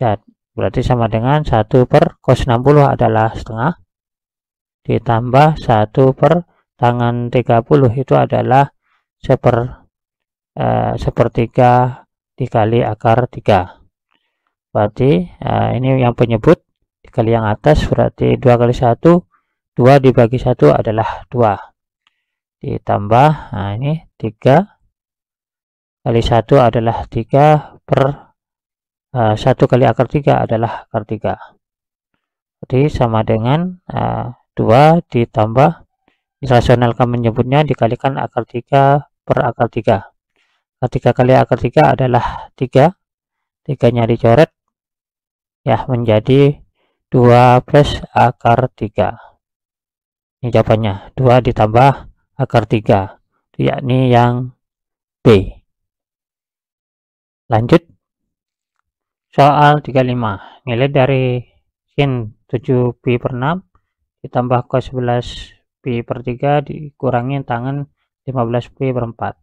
Ya, berarti sama dengan 1 per cos 60 adalah setengah ditambah 1 per tangan 30 itu adalah sepertiga dikali akar 3. Berarti ini yang penyebut dikali yang atas, berarti 2 kali 1, 2 dibagi 1 adalah 2. Ditambah, nah ini 3 kali 1 adalah 3 per 1 kali akar 3 adalah akar 3. Jadi sama dengan 2 ditambah, dirasionalkan menyebutnya dikalikan akar 3 per akar 3. 3 kali akar 3 adalah 3. 3-nya dicoret. Ya, menjadi 2 plus akar 3. Ini jawabannya. 2 ditambah akar 3. Yakni yang B. Lanjut. Soal 35. Nilai dari sin 7 pi per 6 ditambah cos 11 pi per 3 dikurangi tangen 15 pi per 4.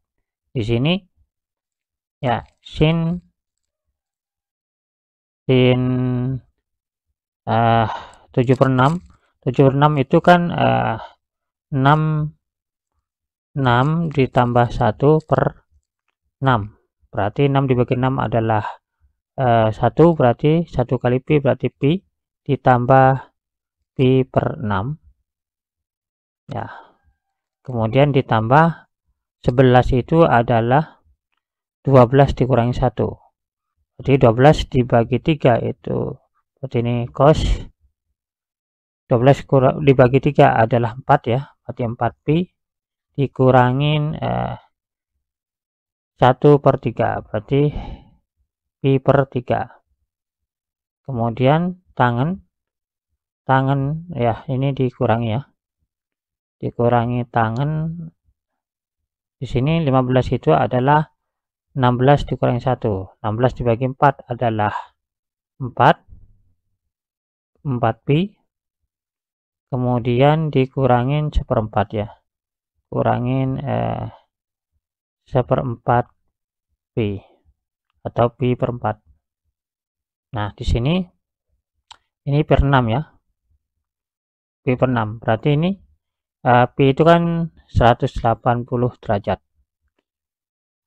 Di sini ya sin 7 per 6. 7 per 6 itu kan 6 ditambah 1 per 6. Berarti 6 dibagi 6 adalah 1, berarti 1 kali pi berarti pi ditambah pi per 6. Ya. Kemudian ditambah 11 itu adalah 12 dikurangi 1. Jadi 12 dibagi 3 itu seperti ini cos 12 dibagi 3 adalah 4 ya. Berarti 4 pi dikurangin 1 per 3 berarti pi per 3. Kemudian tangen ya ini dikurangi ya. Dikurangi tangen di sini 15 itu adalah 16 dikurangi 1. 16 dibagi 4 adalah 4 pi. Kemudian dikurangin 1/4 ya. Kurangin 1/4 pi atau pi per 4. Nah, di sini ini per 6 ya. Pi per 6. Berarti ini pi itu kan 180 derajat.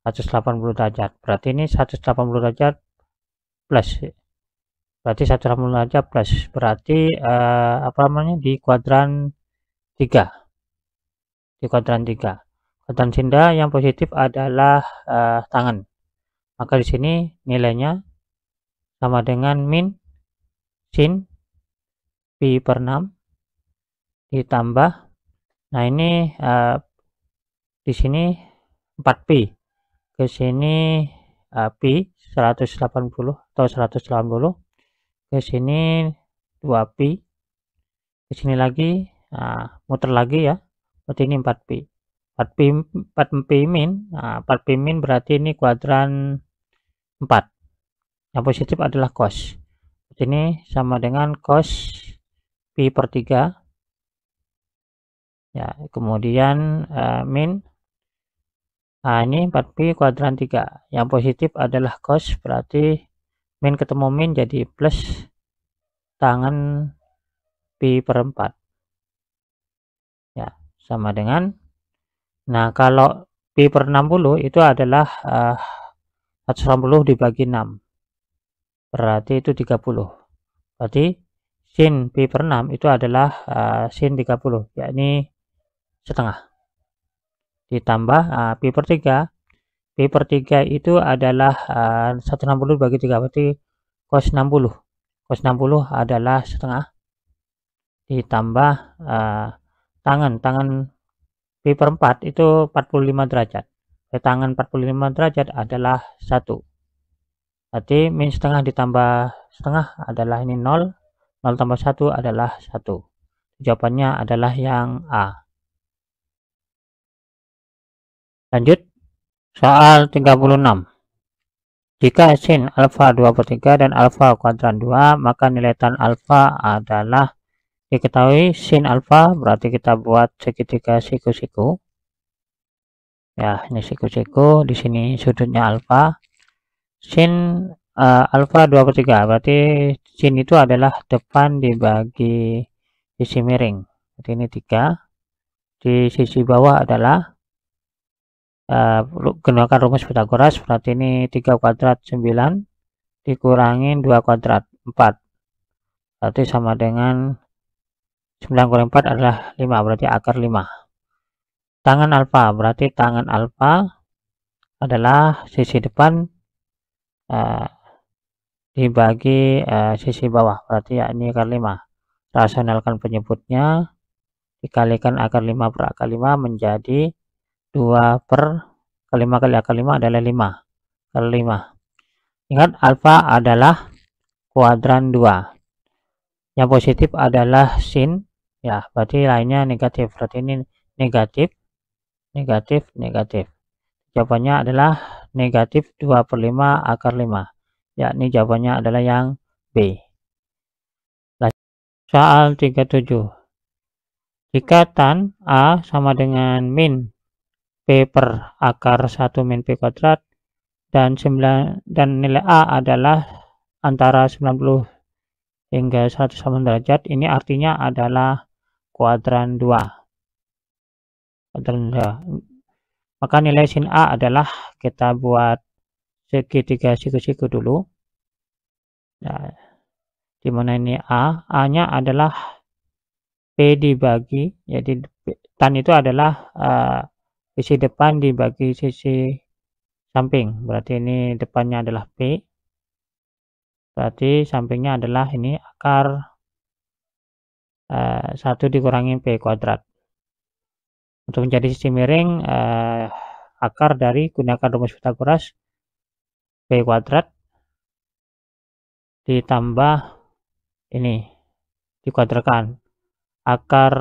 180 derajat. Berarti ini 180 derajat plus. Berarti 180 derajat plus. Berarti apa namanya, di kuadran 3. Di kuadran 3. Kuadran sinda yang positif adalah tangan. Maka di sini nilainya sama dengan min sin pi per 6 ditambah, nah ini di sini 4pi, ke sini pi 180 atau 180, ke sini 2pi, ke sini lagi, muter lagi ya, berarti ini 4pi. 4pi min, 4pi min berarti ini kuadran 4. Yang positif adalah cos. Ini sama dengan cos pi per 3. Ya, kemudian min, ini 4pi kuadran 3. Yang positif adalah cos, berarti min ketemu min jadi plus tangan pi per 4. Ya, sama dengan, nah kalau pi per 60 itu adalah 180 dibagi 6. Berarti itu 30. Berarti sin pi per 6 itu adalah sin 30, yakni setengah. Ditambah pi per 3. Pi per 3 itu adalah 160 bagi 3, berarti cos 60. Cos 60 adalah setengah. Ditambah tangan pi per 4 itu 45 derajat. Tangan 45 derajat adalah 1. Berarti min setengah ditambah setengah adalah ini 0. 0 tambah 1 adalah 1. Jawabannya adalah yang A. Lanjut, soal 36. Jika sin alfa 2/3 dan alfa kuadran 2, maka nilai tan alfa adalah, diketahui sin alfa berarti kita buat segitiga siku-siku. Ya, ini siku-siku, di sini sudutnya alfa. Sin alfa 2/3 berarti sin itu adalah depan dibagi sisi miring. Berarti ini 3. Di sisi bawah adalah gunakan rumus Pythagoras, berarti ini 3 kuadrat 9 dikurangin 2 kuadrat 4, berarti sama dengan 9 kurang 4 adalah 5, berarti akar 5. Tangan alfa berarti tangan alfa adalah sisi depan dibagi sisi bawah, berarti ya ini akar 5. Rasionalkan penyebutnya, dikalikan akar 5 per akar 5 menjadi 2 per 5 kali akar 5 adalah 5 kali 5. Ingat, alfa adalah kuadran 2. Yang positif adalah sin, ya berarti lainnya negatif, berarti ini negatif, negatif, negatif. Jawabannya adalah negatif 2 per 5 akar 5. Yakni jawabannya adalah yang B. Soal 37. Jika tan A sama dengan min P per akar 1 min P kuadrat dan nilai A adalah antara 90 hingga 180 derajat, ini artinya adalah kuadran 2. Kuadran 2. Maka nilai sin A adalah, kita buat segitiga siku-siku dulu. Nah, dimana ini A-nya adalah P dibagi, jadi tan itu adalah sisi depan dibagi sisi samping, berarti ini depannya adalah P, berarti sampingnya adalah ini akar 1 dikurangi P kuadrat. Untuk menjadi sisi miring, akar dari gunakan rumus Pythagoras, P kuadrat ditambah ini dikuadratkan, akar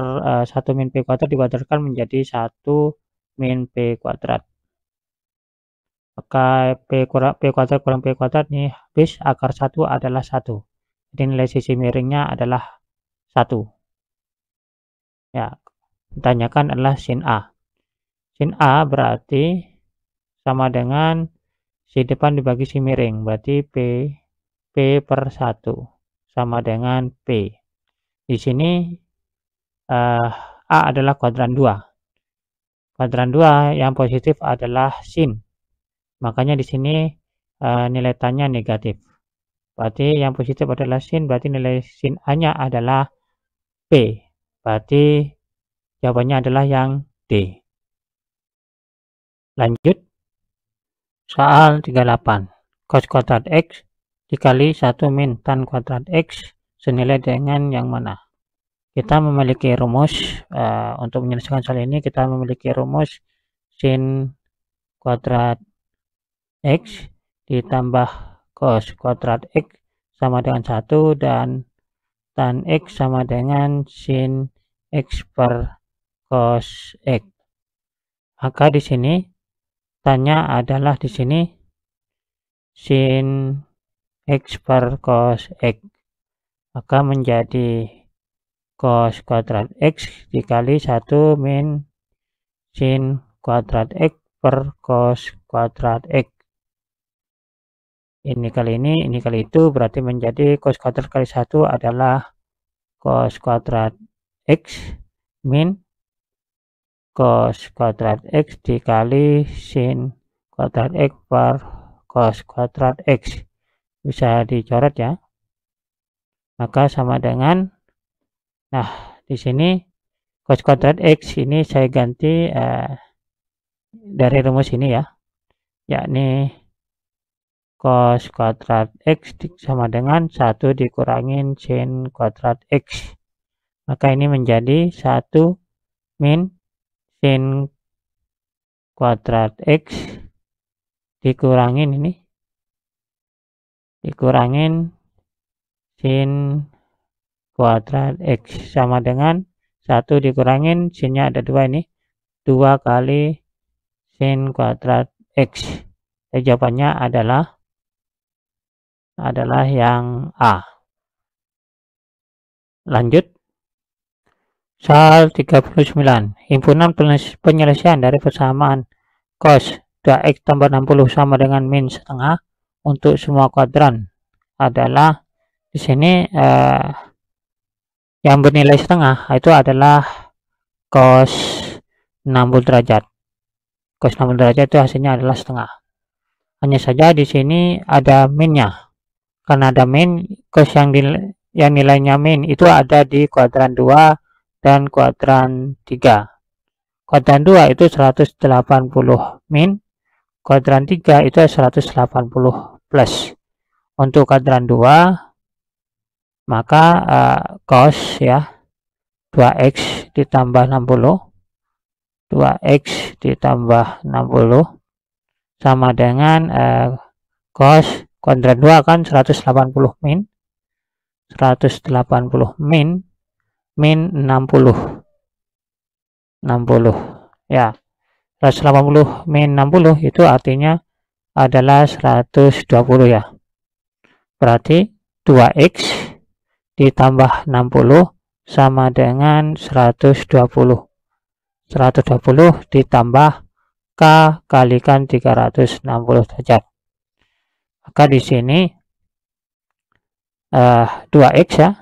1 min P kuadrat dikuadratkan menjadi 1 min P kuadrat. Maka P kuadrat kurang P kuadrat ini habis, akar 1 adalah 1. Jadi nilai sisi miringnya adalah 1. Ya, ditanyakan adalah sin A. Sin A berarti sama dengan si depan dibagi si miring, berarti P per 1 sama dengan P. Di sini A adalah kuadran 2. Kuadran 2 yang positif adalah sin. Makanya di sini nilai tannya negatif. Berarti yang positif adalah sin, berarti nilai sin A-nya adalah P. Berarti jawabannya adalah yang D. Lanjut. Soal 38. Cos kuadrat X dikali 1 min tan kuadrat X senilai dengan yang mana? Kita memiliki rumus, untuk menyelesaikan soal ini kita memiliki rumus sin kuadrat X ditambah cos kuadrat X sama dengan 1 dan tan X sama dengan sin X per cos X. Maka di sini tannya adalah di sini sin X per cos X. Maka menjadi cos kuadrat X dikali 1 min sin kuadrat X per cos kuadrat X. Ini kali itu, berarti menjadi cos kuadrat kali 1 adalah cos kuadrat X min cos kuadrat X dikali sin kuadrat X per cos kuadrat X. Bisa dicoret ya. Maka sama dengan, nah di sini cos kuadrat X ini saya ganti dari rumus ini ya, yakni cos kuadrat X sama dengan 1 dikurangin sin kuadrat X. Maka ini menjadi 1 min sin kuadrat X dikurangin ini, dikurangin sin kuadrat X sama dengan 1 dikurangin sinnya ada 2 ini, 2 kali sin kuadrat X. Jawabannya adalah yang A. Lanjut. Soal 39. Himpunan penyelesaian dari persamaan cos 2x tambah 60 sama dengan min setengah untuk semua kuadran adalah, di sini yang bernilai setengah itu adalah cos 60 derajat. Cos 60 derajat itu hasilnya adalah setengah. Hanya saja di sini ada minnya. Karena ada min, cos yang nilainya min itu ada di kuadran 2 dan kuadran 3. Kuadran 2 itu 180 min, kuadran 3 itu 180 plus. Untuk kuadran 2 maka cos ya 2x ditambah 60, 2x ditambah 60 sama dengan cos kuadran 2 kan 180 min, 180 min 60 ya, 180 min 60 itu artinya adalah 120 ya. Berarti 2x ditambah 60 sama dengan 120. 120 ditambah K kalikan 360 derajat. Maka di sini 2x ya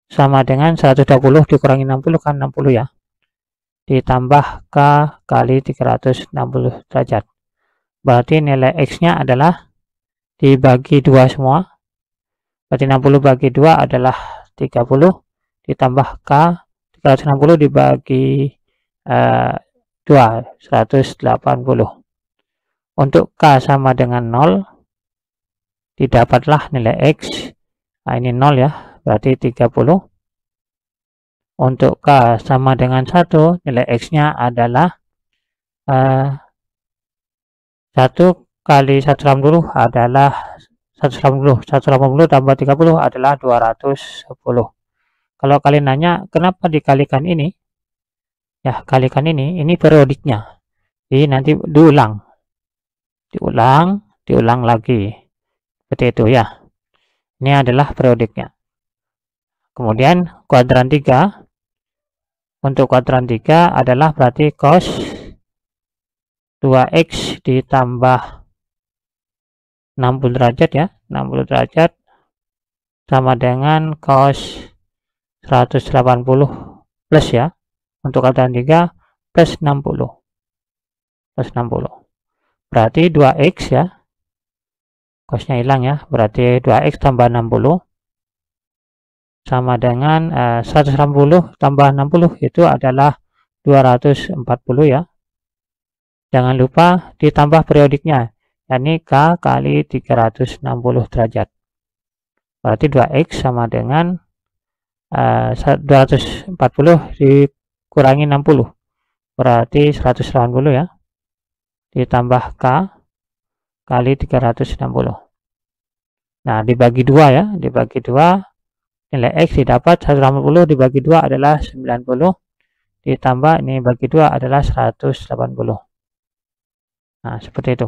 sama dengan 120 dikurangi 60 kan 60 ya. Ditambah K kali 360 derajat. Berarti nilai X-nya adalah dibagi 2 semua. Berarti 60 bagi 2 adalah 30 ditambah K 360 dibagi 2 180. Untuk K sama dengan 0 didapatlah nilai X. Nah, ini 0 ya, berarti 30. Untuk K sama dengan 1, nilai X-nya adalah 1 kali 180 adalah 180 tambah 30 adalah 210. Kalau kalian nanya kenapa dikalikan ini, ya kalikan ini periodiknya. Jadi nanti diulang lagi. Seperti itu ya. Ini adalah periodiknya. Kemudian kuadran 3. Untuk kuadran 3 adalah berarti cos 2x ditambah 60 derajat ya, 60 derajat sama dengan cos 180 plus ya. Untuk kuadran 3 plus 60. berarti 2x ya, cosnya hilang ya, berarti 2x tambah 60 sama dengan 180 tambah 60 itu adalah 240 ya. Jangan lupa ditambah periodiknya, yakni K kali 360 derajat. Berarti 2x sama dengan 240 dikurangi 60, berarti 180 ya, ditambah K kali 360. Nah, dibagi 2 ya, dibagi 2, nilai X didapat 180 dibagi 2 adalah 90, ditambah ini bagi 2 adalah 180. Nah, seperti itu.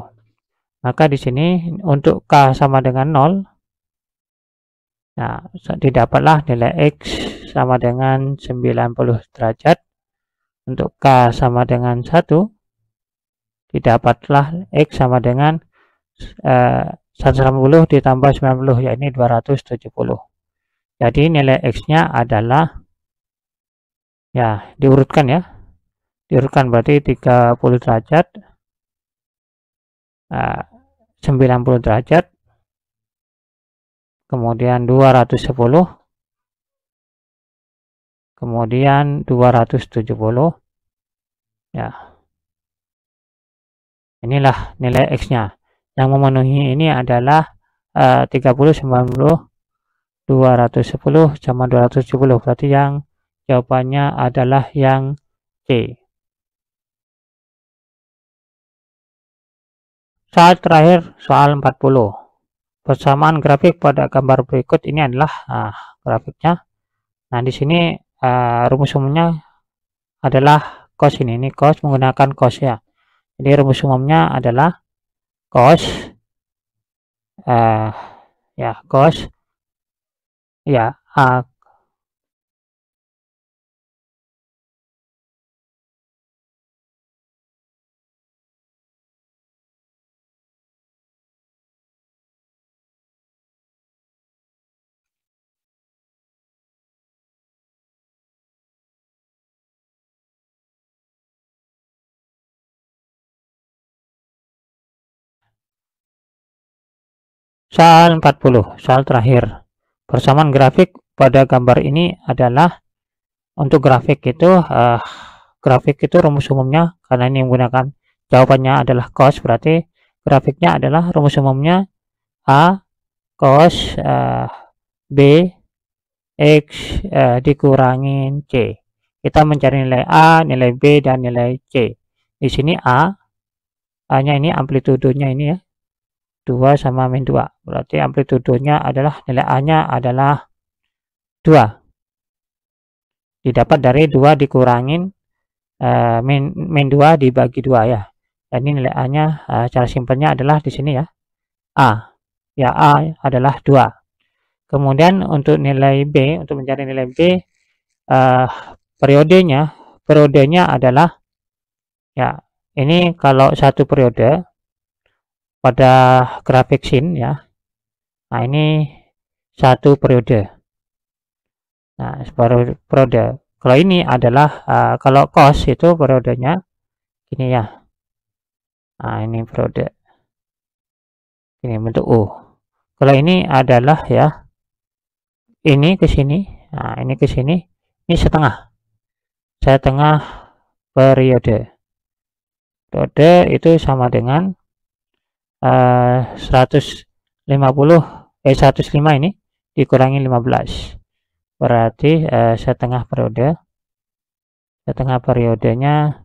Maka di sini untuk K sama dengan 0, nah, didapatlah nilai X sama dengan 90 derajat. Untuk K sama dengan 1, didapatlah X sama dengan 180 ditambah 90, yakni 270. Jadi nilai X-nya adalah, ya, diurutkan ya. Diurutkan berarti 30 derajat, 90 derajat, kemudian 210, kemudian 270. Ya. Inilah nilai X-nya. Yang memenuhi ini adalah 30, 90, 210 sama 270. Berarti yang jawabannya adalah yang C. Soal terakhir, soal 40. Persamaan grafik pada gambar berikut ini adalah grafiknya. Nah, di sini rumus umumnya adalah cos ini cos menggunakan cos ya. Jadi rumus umumnya adalah cos cos ya Soal 40, soal terakhir. Persamaan grafik pada gambar ini adalah, untuk grafik itu rumus umumnya, karena ini menggunakan, jawabannya adalah cos, berarti grafiknya adalah rumus umumnya A cos B X dikurangin C. Kita mencari nilai A, nilai B, dan nilai C. Di sini A-nya ini amplitudenya ini ya, 2 sama min 2. Berarti amplitudenya adalah, nilai A-nya adalah 2. Didapat dari 2 dikurangin min 2 dibagi 2 ya. Dan ini nilai A-nya, cara simpelnya adalah di sini ya. A. Ya, A adalah 2. Kemudian untuk nilai B, untuk mencari nilai B, periodenya adalah, ya, ini kalau satu periode pada grafik sin ya. Nah, ini satu periode. Nah, periode. Kalau ini adalah kalau cos itu periodenya ini ya. Nah, ini periode. Ini bentuk U. Kalau ini adalah ya, ini ke sini. Nah, ini ke sini. Ini setengah. Setengah periode. Periode itu sama dengan 105 ini dikurangi 15, berarti setengah periodenya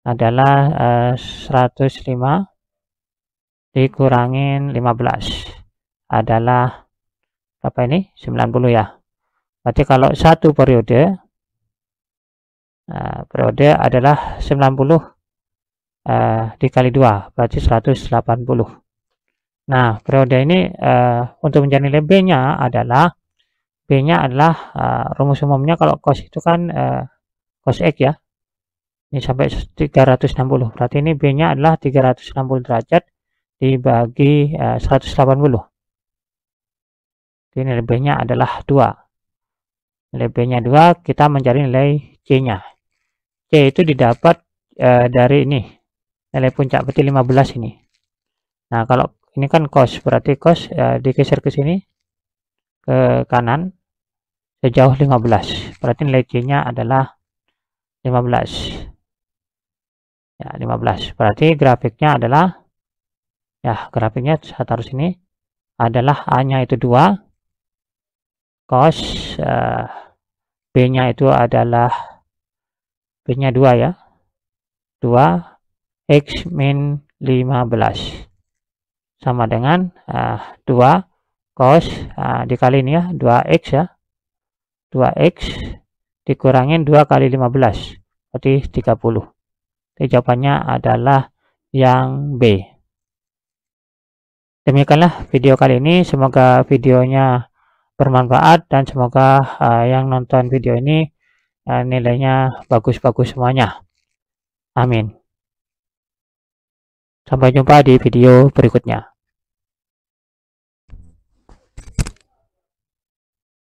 adalah 105 dikurangin 15 adalah apa ini, 90 ya. Berarti kalau satu periode adalah 90 dikali 2, berarti 180. Nah, periode ini untuk mencari nilai B-nya adalah rumus umumnya kalau cos itu kan cos X ya. Ini sampai 360. Berarti ini B-nya adalah 360 derajat dibagi 180. Jadi nilai B-nya adalah 2. Nilai B-nya 2, kita mencari nilai C-nya. C itu didapat dari ini. nilai puncak berarti 15 ini. Nah, kalau ini kan cos, berarti cos digeser ke sini ke kanan sejauh 15. Berarti nilai C-nya adalah 15. Ya, 15. Berarti grafiknya adalah, ya grafiknya saya taruh sini, adalah A-nya itu 2, cos B-nya itu adalah, B-nya 2 ya, 2 X min 15 sama dengan 2 cos dikali ini ya, 2x ya, 2x dikurangin 2 kali 15 berarti 30. Jadi jawabannya adalah yang B. Demikianlah video kali ini, semoga videonya bermanfaat dan semoga yang nonton video ini nilainya bagus-bagus semuanya. Amin. Sampai jumpa di video berikutnya.